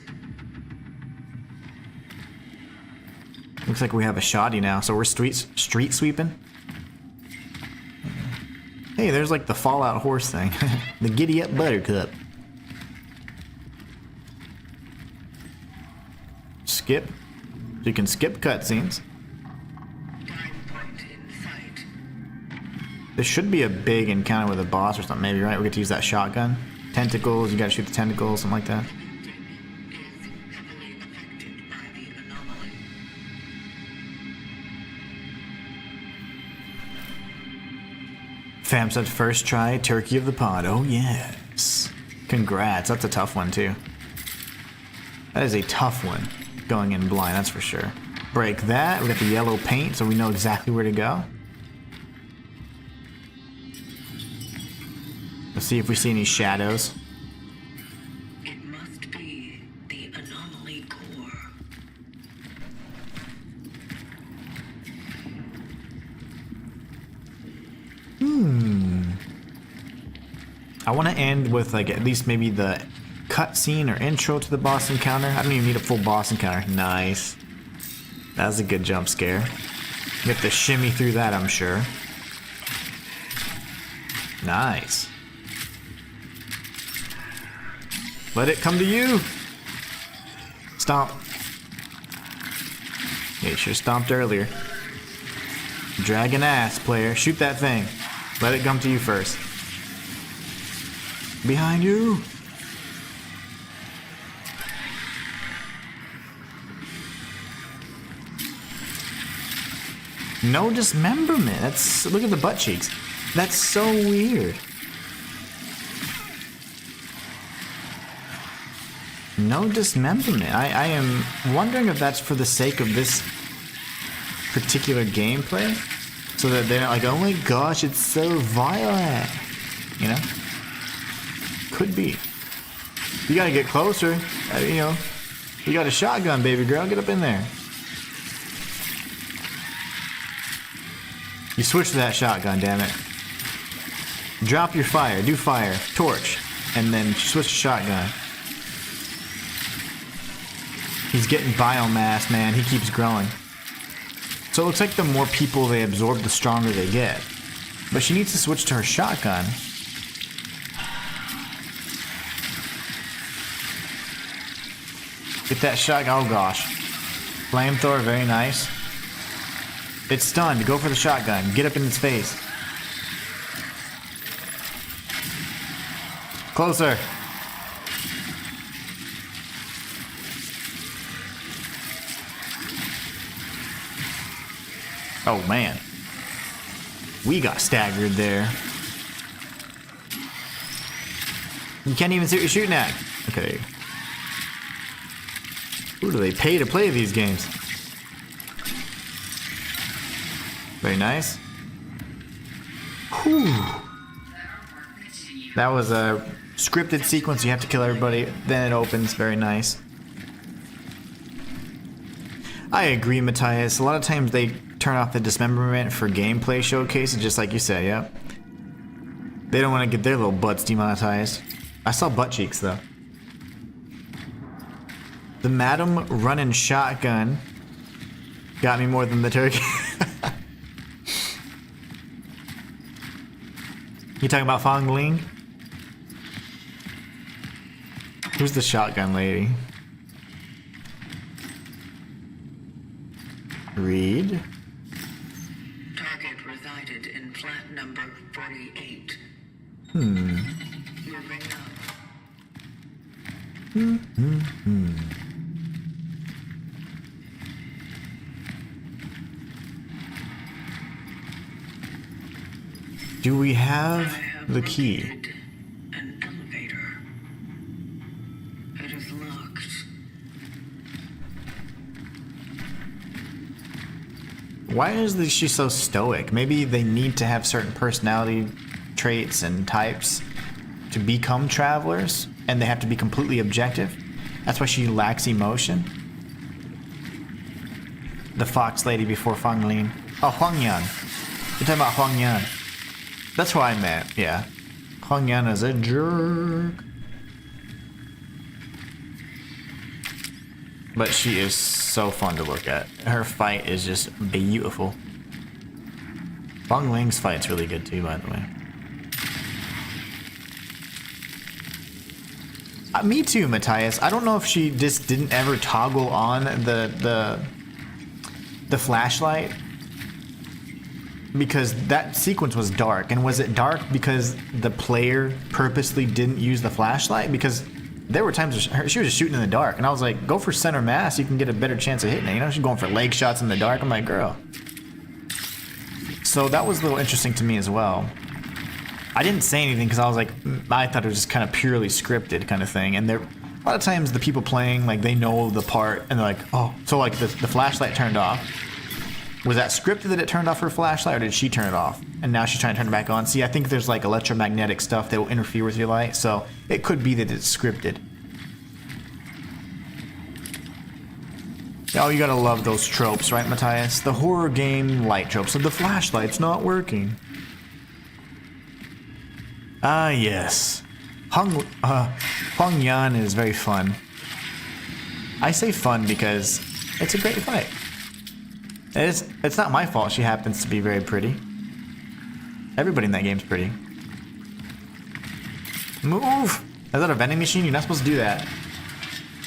Looks like we have a shotty now, so we're street sweeping. Hey, there's like the Fallout horse thing. The giddy up buttercup. Skip. You can skip cutscenes. Time point in sight. There should be a big encounter with a boss or something, maybe, right? We get to use that shotgun. Tentacles, you gotta shoot the tentacles, something like that. Is heavily affected by the anomaly. Fam said first try, turkey of the pod. Oh yes. Congrats, that's a tough one too. That is a tough one, going in blind, that's for sure. Break that, we got the yellow paint so we know exactly where to go. Let's see if we see any shadows. It must be the anomaly core. I want to end with like at least maybe the cutscene or intro to the boss encounter. I don't even need a full boss encounter. Nice. That was a good jump scare. You have to shimmy through that, I'm sure. Nice. Let it come to you. Stomp. Yeah, you should have stomped earlier. Dragon ass, player. Shoot that thing. Let it come to you first. Behind you. No dismemberment. That's, look at the butt cheeks. That's so weird. No dismemberment. I am wondering if that's for the sake of this particular gameplay, so that they're not like, oh my gosh, it's so violent. Could be. You gotta get closer. You got a shotgun, baby girl. Get up in there. You switch to that shotgun, damn it. Drop your fire. Do fire. Torch. And then switch to shotgun. He's getting biomass, man. He keeps growing. So it looks like the more people they absorb, the stronger they get. But she needs to switch to her shotgun. Get that shotgun. Oh gosh. Flamethrower, very nice. It's stunned. Go for the shotgun. Get up in its face. Closer. Oh man. We got staggered there. You can't even see what you're shooting at. Okay. Who do they pay to play these games? Very nice. Whew. That was a scripted sequence. You have to kill everybody. Then it opens. Very nice. I agree, Matthias. A lot of times they turn off the dismemberment for gameplay showcases, just like you said, yep. They don't want to get their little butts demonetized. I saw butt cheeks, though. The Madam running shotgun got me more than the turkey. You talking about Fong Ling? Who's the shotgun lady? Read. Target resided in flat number 48. Hmm. Moving up. Do we have the key? An elevator. It is locked. Why is she so stoic? Maybe they need to have certain personality traits and types to become travelers, and they have to be completely objective. That's why she lacks emotion. The fox lady before Fang Lin. Oh, Huang Yan. You're talking about Huang Yan. That's what I meant, yeah. Huang Yan is a jerk. But she is so fun to look at. Her fight is just beautiful. Fang Ling's fight's really good too, by the way. Me too, Matthias. I don't know if she just didn't ever toggle on the flashlight, because that sequence was dark. And was it dark because the player purposely didn't use the flashlight? Because there were times she was just shooting in the dark, and I was like, go for center mass, you can get a better chance of hitting it. You know, she's going for leg shots in the dark. I'm like, girl. So that was a little interesting to me as well. I didn't say anything because I was like, I thought it was just kind of purely scripted kind of thing. And there, a lot of times the people playing, like, they know the part, and they're like, oh, so like the flashlight turned off. Was that scripted that it turned off her flashlight, or did she turn it off? And now she's trying to turn it back on. See, I think there's like electromagnetic stuff that will interfere with your light, so it could be that it's scripted. Oh, you gotta love those tropes, right, Matthias? The horror game light tropes. So the flashlight's not working. Ah, yes. Huang Yan is very fun. I say fun because it's a great fight. It's not my fault she happens to be very pretty. Everybody in that game's pretty. Move! Is that a vending machine? You're not supposed to do that.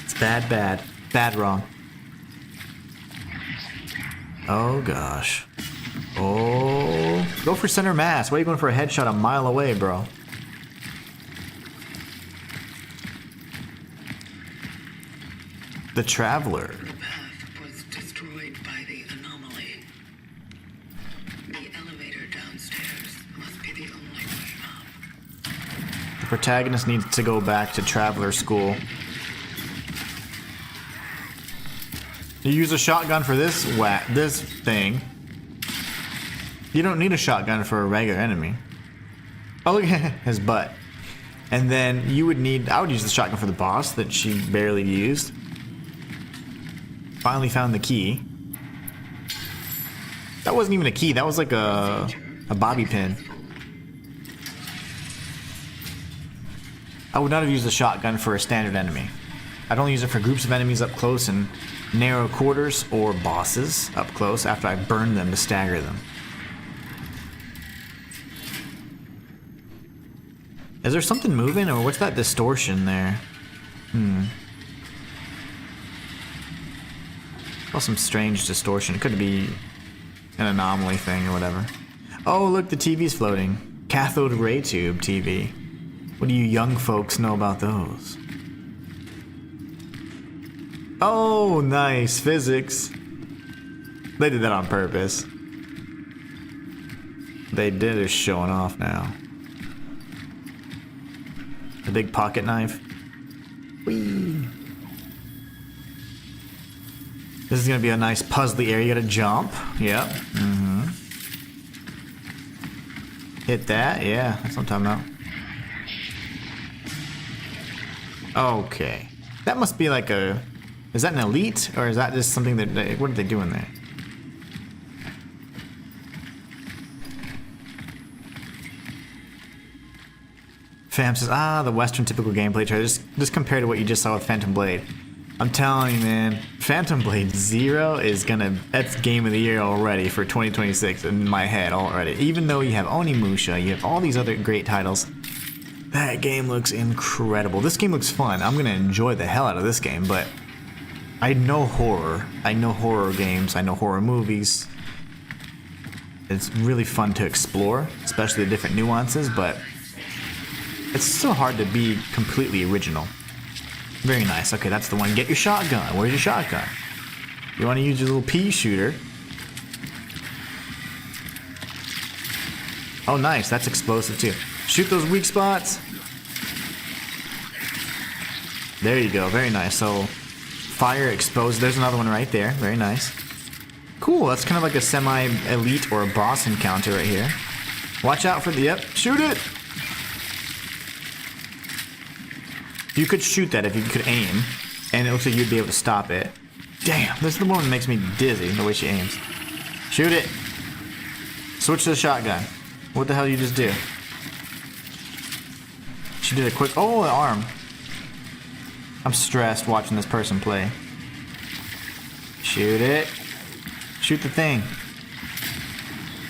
It's bad, bad. Bad wrong. Oh gosh. Oh. Go for center mass. Why are you going for a headshot a mile away, bro? The Traveler. The path was destroyed by the anomaly. The elevator downstairs must be the only way up. The protagonist needs to go back to Traveler School. You use a shotgun for this thing. You don't need a shotgun for a regular enemy. Oh, look at his butt. And then you would need... I would use the shotgun for the boss that she barely used. Finally found the key. That wasn't even a key. That was like a bobby pin. I would not have used the shotgun for a standard enemy. I'd only use it for groups of enemies up close and narrow quarters, or bosses up close after I burn them to stagger them. Is there something moving, or what's that distortion there? Well, some strange distortion. It could be an anomaly thing or whatever. Oh, look, the TV's floating. Cathode ray tube TV. What do you young folks know about those? Oh, nice. Physics. They did that on purpose. They did it showing off now. A big pocket knife. Whee! This is gonna be a nice puzzly area. You gotta jump. Yep. Hit that. Yeah, that's what I'm talking about. Okay. That must be like a Is that an elite, or is that just something that what are they doing there? Fam says, the Western typical gameplay trailer. Just compared to what you just saw with Phantom Blade. I'm telling you, man, Phantom Blade 0 is that's game of the year already for 2026 in my head already. Even though you have Onimusha, you have all these other great titles, that game looks incredible. This game looks fun. I'm gonna enjoy the hell out of this game, but I know horror. I know horror games. I know horror movies. It's really fun to explore, especially the different nuances, but it's so hard to be completely original. Very nice. Okay, that's the one. Get your shotgun. Where's your shotgun? You want to use your little pea shooter. Oh, nice. That's explosive too. Shoot those weak spots. There you go. Very nice. So, fire exposed. There's another one right there. Very nice. Cool. That's kind of like a semi-elite or a boss encounter right here. Watch out for the... Yep. Shoot it. You could shoot that if you could aim, and it looks like you'd be able to stop it. Damn, this is the one that makes me dizzy, the way she aims. Shoot it. Switch to the shotgun. What the hell did you just do? She did a quick... Oh, the arm. I'm stressed watching this person play. Shoot it. Shoot the thing.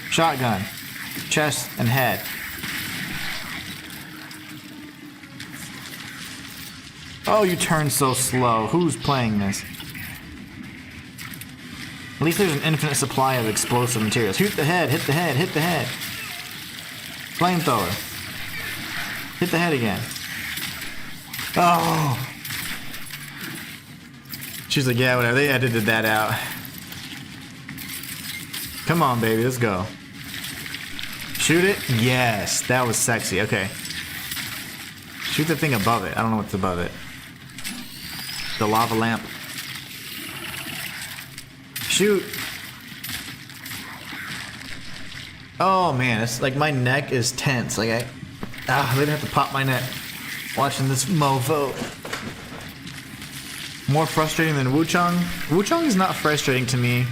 Shotgun. Chest and head. Oh, you turn so slow. Who's playing this? At least there's an infinite supply of explosive materials. Shoot the head, hit the head, hit the head. Flamethrower. Hit the head again. Oh! She's like, yeah, whatever. They edited that out. Come on, baby. Let's go. Shoot it? Yes. That was sexy. Okay. Shoot the thing above it. I don't know what's above it. The lava lamp. Shoot. Oh man, it's like my neck is tense. Like I didn't have to pop my neck watching this mofo. More frustrating than Wuchang? Wuchang is not frustrating to me.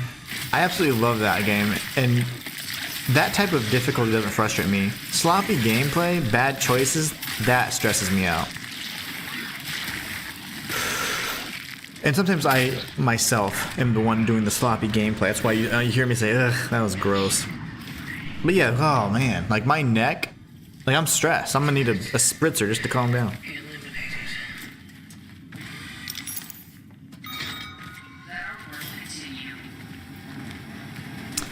I absolutely love that game, and that type of difficulty doesn't frustrate me. Sloppy gameplay, bad choices, that stresses me out. And sometimes I, myself, am the one doing the sloppy gameplay. That's why you hear me say, ugh, that was gross. But yeah, oh man, like my neck, like I'm stressed. I'm gonna need a spritzer just to calm down.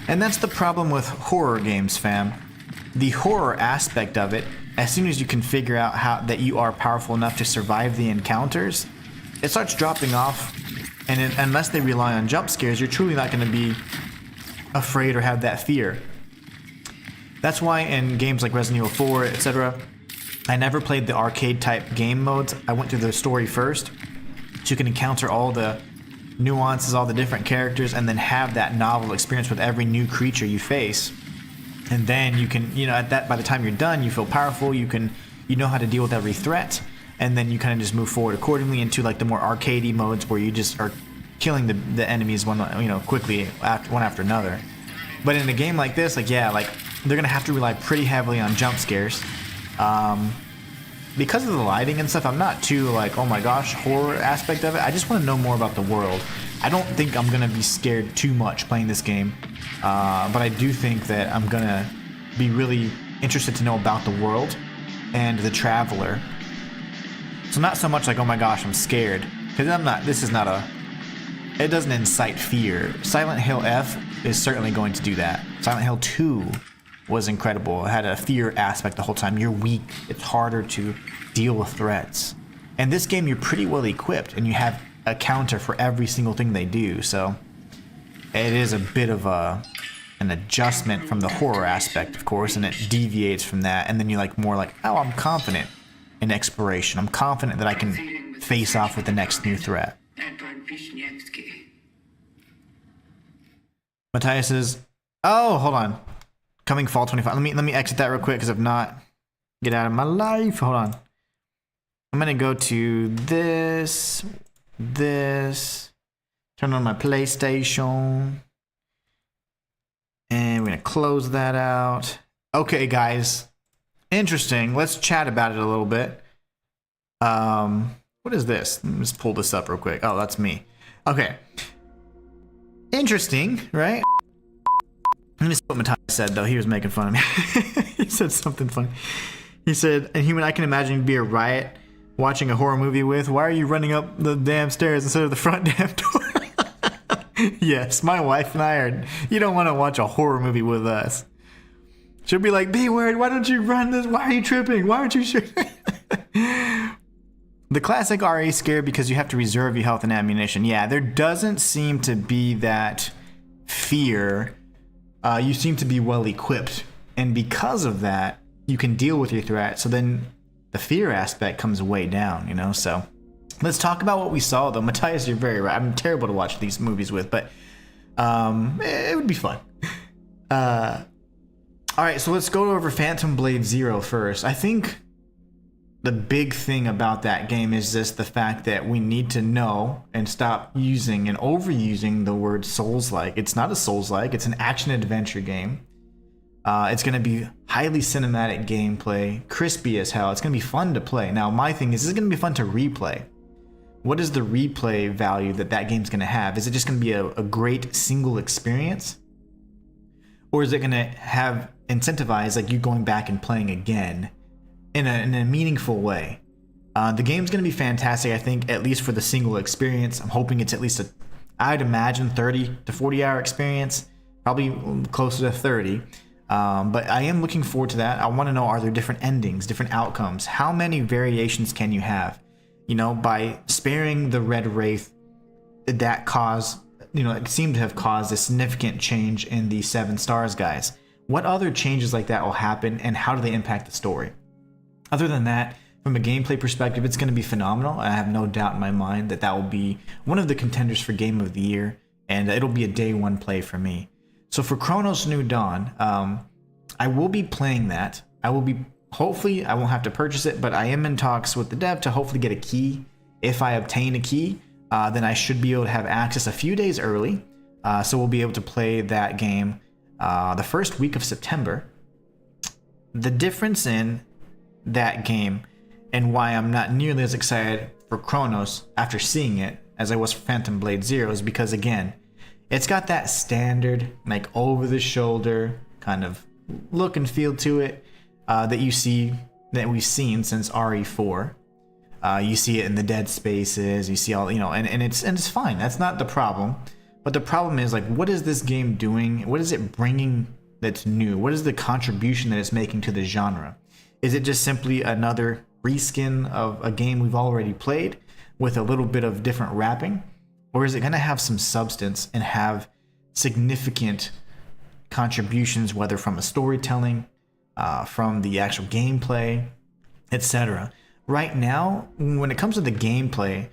And that's the problem with horror games, fam. The horror aspect of it, as soon as you can figure out how that you are powerful enough to survive the encounters, it starts dropping off, and unless they rely on jump scares, you're truly not going to be afraid or have that fear. That's why in games like Resident Evil 4, etc., I never played the arcade type game modes. I went through the story first, so you can encounter all the nuances, all the different characters, and then have that novel experience with every new creature you face. And then you can, by the time you're done, you feel powerful. You know how to deal with every threat. And then you kind of just move forward accordingly into like the more arcadey modes where you just are killing the enemies quickly one after another. But in a game like this, they're gonna have to rely pretty heavily on jump scares. Because of the lighting and stuff, I'm not too like, oh my gosh, horror aspect of it. I just want to know more about the world. I don't think I'm gonna be scared too much playing this game, but I do think that I'm gonna be really interested to know about the world and the traveler. So not so much like, oh my gosh, I'm scared, because it doesn't incite fear. Silent Hill F is certainly going to do that. Silent Hill 2 was incredible. It had a fear aspect the whole time. You're weak. It's harder to deal with threats. And this game, you're pretty well equipped, and you have a counter for every single thing they do. So it is a bit of an adjustment from the horror aspect, of course, and it deviates from that. And then you're more like, oh, I'm confident in exploration. I'm confident that I can face off with the next new threat. Matthias says, oh, hold on. Coming fall 25. Let me exit that real quick, because if not, get out of my life. Hold on. I'm gonna go to this, Turn on my PlayStation. And we're going to close that out. Okay, guys. Interesting. Let's chat about it a little bit. What is this? Let me just pull this up real quick. Oh, that's me. Okay. Interesting, right? Let me see what Matthias said, though. He was making fun of me. He said something funny. He said, "Inhuman, I can imagine it'd be a riot watching a horror movie with. Why are you running up the damn stairs instead of the front damn door?" Yes, my wife and I are. You don't want to watch a horror movie with us. She'll be like, "Be worried. Why don't you run this? Why are you tripping? Why aren't you shooting?" The classic RE scare because you have to reserve your health and ammunition. Yeah, there doesn't seem to be that fear. You seem to be well equipped, and because of that, you can deal with your threat. So then the fear aspect comes way down, you know. So let's talk about what we saw, though. Matthias, you're very right. I'm terrible to watch these movies with, but it would be fun. All right, so let's go over Phantom Blade Zero first. I think the big thing about that game is just the fact that we need to know and stop using and overusing the word Souls-like. It's not a Souls-like. It's an action-adventure game. It's going to be highly cinematic gameplay, crispy as hell. It's going to be fun to play. Now, my thing is, this is going to be fun to replay. What is the replay value that game's going to have? Is it just going to be a great single experience? Or is it going to have incentivize like you going back and playing again in a meaningful way? The game's going to be fantastic, I think, at least for the single experience. I'm hoping it's at least I'd imagine 30 to 40 hour experience, probably closer to 30. But I am looking forward to that. I want to know, are there different endings, different outcomes? How many variations can you have? You know, by sparing the Red Wraith, that caused, you know, it seemed to have caused a significant change in the 7 Stars guys. What other changes like that will happen, and how do they impact the story? Other than that, from a gameplay perspective, it's going to be phenomenal. I have no doubt in my mind that will be one of the contenders for Game of the Year, and it'll be a day one play for me. So for Cronos New Dawn, I will be playing that. Hopefully, I won't have to purchase it, but I am in talks with the dev to hopefully get a key. If I obtain a key, then I should be able to have access a few days early. So we'll be able to play that game the first week of September. The difference in that game and why I'm not nearly as excited for Cronos after seeing it as I was for Phantom Blade Zero is because, again, it's got that standard, like, over-the-shoulder kind of look and feel to it that we've seen since RE4. You see it in the dead spaces, you see all, you know, and it's fine. That's not the problem. But the problem is, like, what is this game doing? What is it bringing that's new? What is the contribution that it's making to the genre? Is it just simply another reskin of a game we've already played with a little bit of different wrapping? Or is it going to have some substance and have significant contributions, whether from a storytelling, from the actual gameplay, etc.? Right now, when it comes to the gameplay,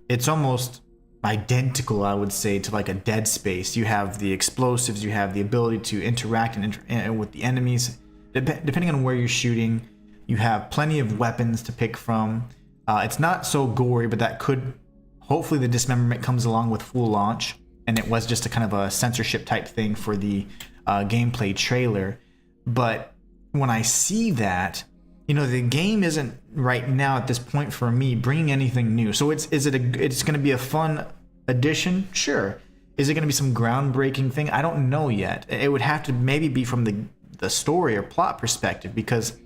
it's almost identical, I would say, to like a Dead Space. You have the explosives, you have the ability to interact with the enemies. Depending on where you're shooting, you have plenty of weapons to pick from. It's not so gory, but that could, hopefully the dismemberment comes along with full launch, and it was just a kind of a censorship type thing for the gameplay trailer. But when I see that, you know, the game isn't right now at this point for me bringing anything new. So it's going to be a fun addition? Sure. Is it going to be some groundbreaking thing? I don't know yet. It would have to maybe be from the story or plot perspective, because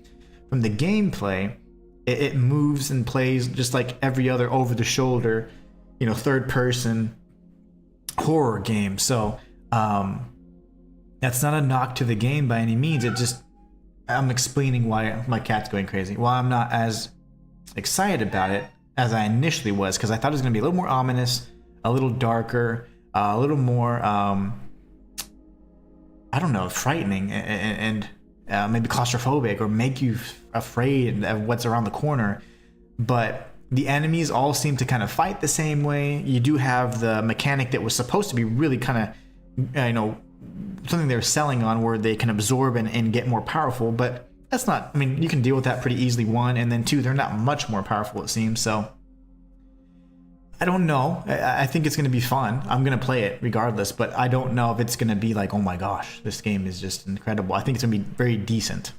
from the gameplay, it moves and plays just like every other over-the-shoulder, you know, third-person horror game. So that's not a knock to the game by any means. It just, I'm explaining why my cat's going crazy. Why I'm not as excited about it as I initially was, because I thought it was going to be a little more ominous, a little darker, a little more, I don't know, frightening and maybe claustrophobic, or make you afraid of what's around the corner. But the enemies all seem to kind of fight the same way. You do have the mechanic that was supposed to be really kind of, you know, something they're selling on, where they can absorb and get more powerful, but that's not, I mean, you can deal with that pretty easily, one, and then two, they're not much more powerful, it seems. So I don't know. I think it's going to be fun. I'm going to play it regardless, but I don't know if it's going to be like, oh my gosh, this game is just incredible. I think it's going to be very decent.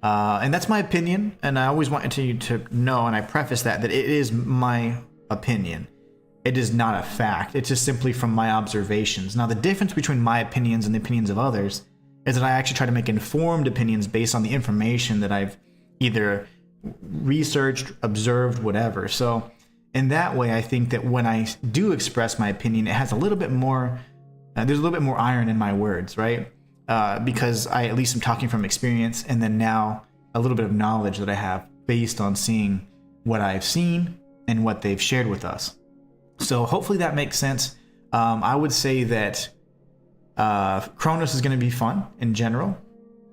And that's my opinion, and I always want you to know, and I preface that it is my opinion. It is not a fact. It's just simply from my observations. Now, the difference between my opinions and the opinions of others is that I actually try to make informed opinions based on the information that I've either researched, observed, whatever. So in that way, I think that when I do express my opinion, it has a little bit more, there's a little bit more iron in my words, right? Because I at least am talking from experience, and then now a little bit of knowledge that I have based on seeing what I've seen and what they've shared with us. So hopefully that makes sense. I would say that Cronos is going to be fun in general,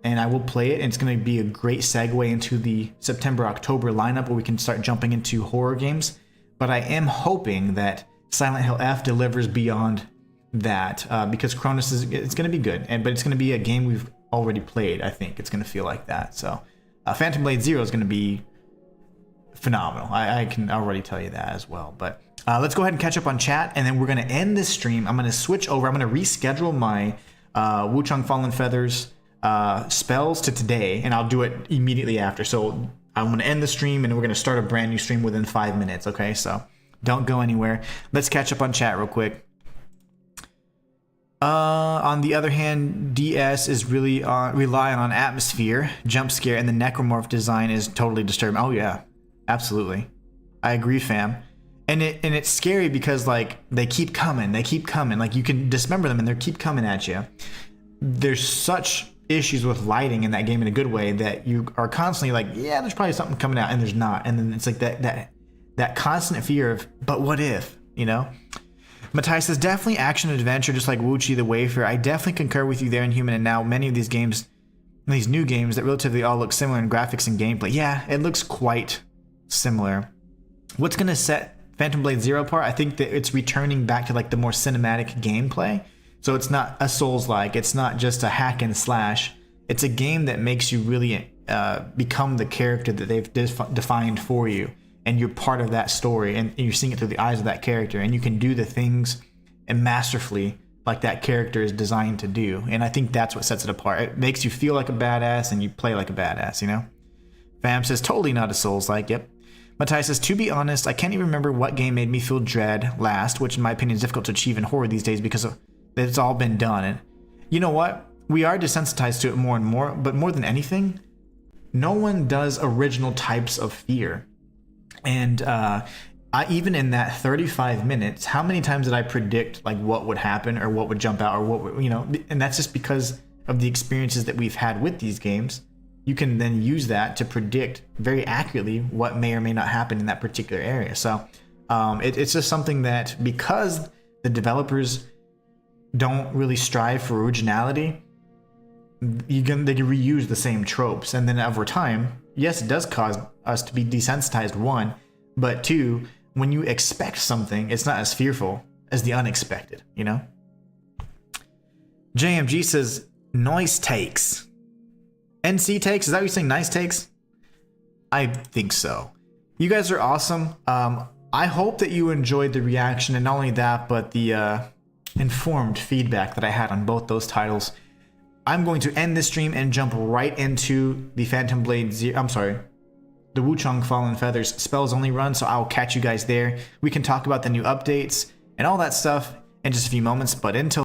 and I will play it, and it's going to be a great segue into the September-October lineup where we can start jumping into horror games. But I am hoping that Silent Hill F delivers beyond that, because Cronos it's going to be good, but it's going to be a game we've already played. I think it's going to feel like that. So Phantom Blade Zero is going to be phenomenal. I can already tell you that as well. But let's go ahead and catch up on chat, and then we're going to end this stream. I'm going to switch over. I'm going to reschedule my Wuchang Fallen Feathers spells to today, and I'll do it immediately after. So I'm going to end the stream, and we're going to start a brand new stream within 5 minutes, okay? So don't go anywhere. Let's catch up on chat real quick. On the other hand, DS is really relying on atmosphere, jump scare, and the necromorph design is totally disturbing. Oh yeah, absolutely. I agree, fam. And it's scary because like they keep coming. Like you can dismember them and they keep coming at you. There's such issues with lighting in that game in a good way that you are constantly like, yeah, there's probably something coming out, and there's not. And then it's like that constant fear of, but what if, you know? Matthias says, definitely action and adventure, just like Wuxia the Wayfarer. I definitely concur with you there, Inhuman, and now many of these games, these new games that relatively all look similar in graphics and gameplay. Yeah, it looks quite similar. What's going to set Phantom Blade Zero apart? I think that it's returning back to like the more cinematic gameplay. So it's not a Souls-like, it's not just a hack and slash. It's a game that makes you really become the character that they've defined for you. And you're part of that story, and you're seeing it through the eyes of that character, and you can do the things and masterfully like that character is designed to do. And I think that's what sets it apart. It makes you feel like a badass, and you play like a badass, you know? Fam says, totally not a Souls-like, yep. Matthias says, to be honest, I can't even remember what game made me feel dread last, which in my opinion is difficult to achieve in horror these days because it's all been done. And you know what? We are desensitized to it more and more, but more than anything, no one does original types of fear. And even in that 35 minutes, how many times did I predict like what would happen or what would jump out or what would, you know? And that's just because of the experiences that we've had with these games. You can then use that to predict very accurately what may or may not happen in that particular area. So it's just something that, because the developers don't really strive for originality, they can reuse the same tropes, and then over time, yes, it does cause us to be desensitized, one, but two, when you expect something, it's not as fearful as the unexpected, you know? JMG says, nice takes. NC takes? Is that what you're saying, nice takes? I think so. You guys are awesome. I hope that you enjoyed the reaction, and not only that, but the informed feedback that I had on both those titles. I'm going to end this stream and jump right into the Phantom Blade Zero. I'm sorry, the Wuchang Fallen Feathers spells only run. So I'll catch you guys there. We can talk about the new updates and all that stuff in just a few moments. But until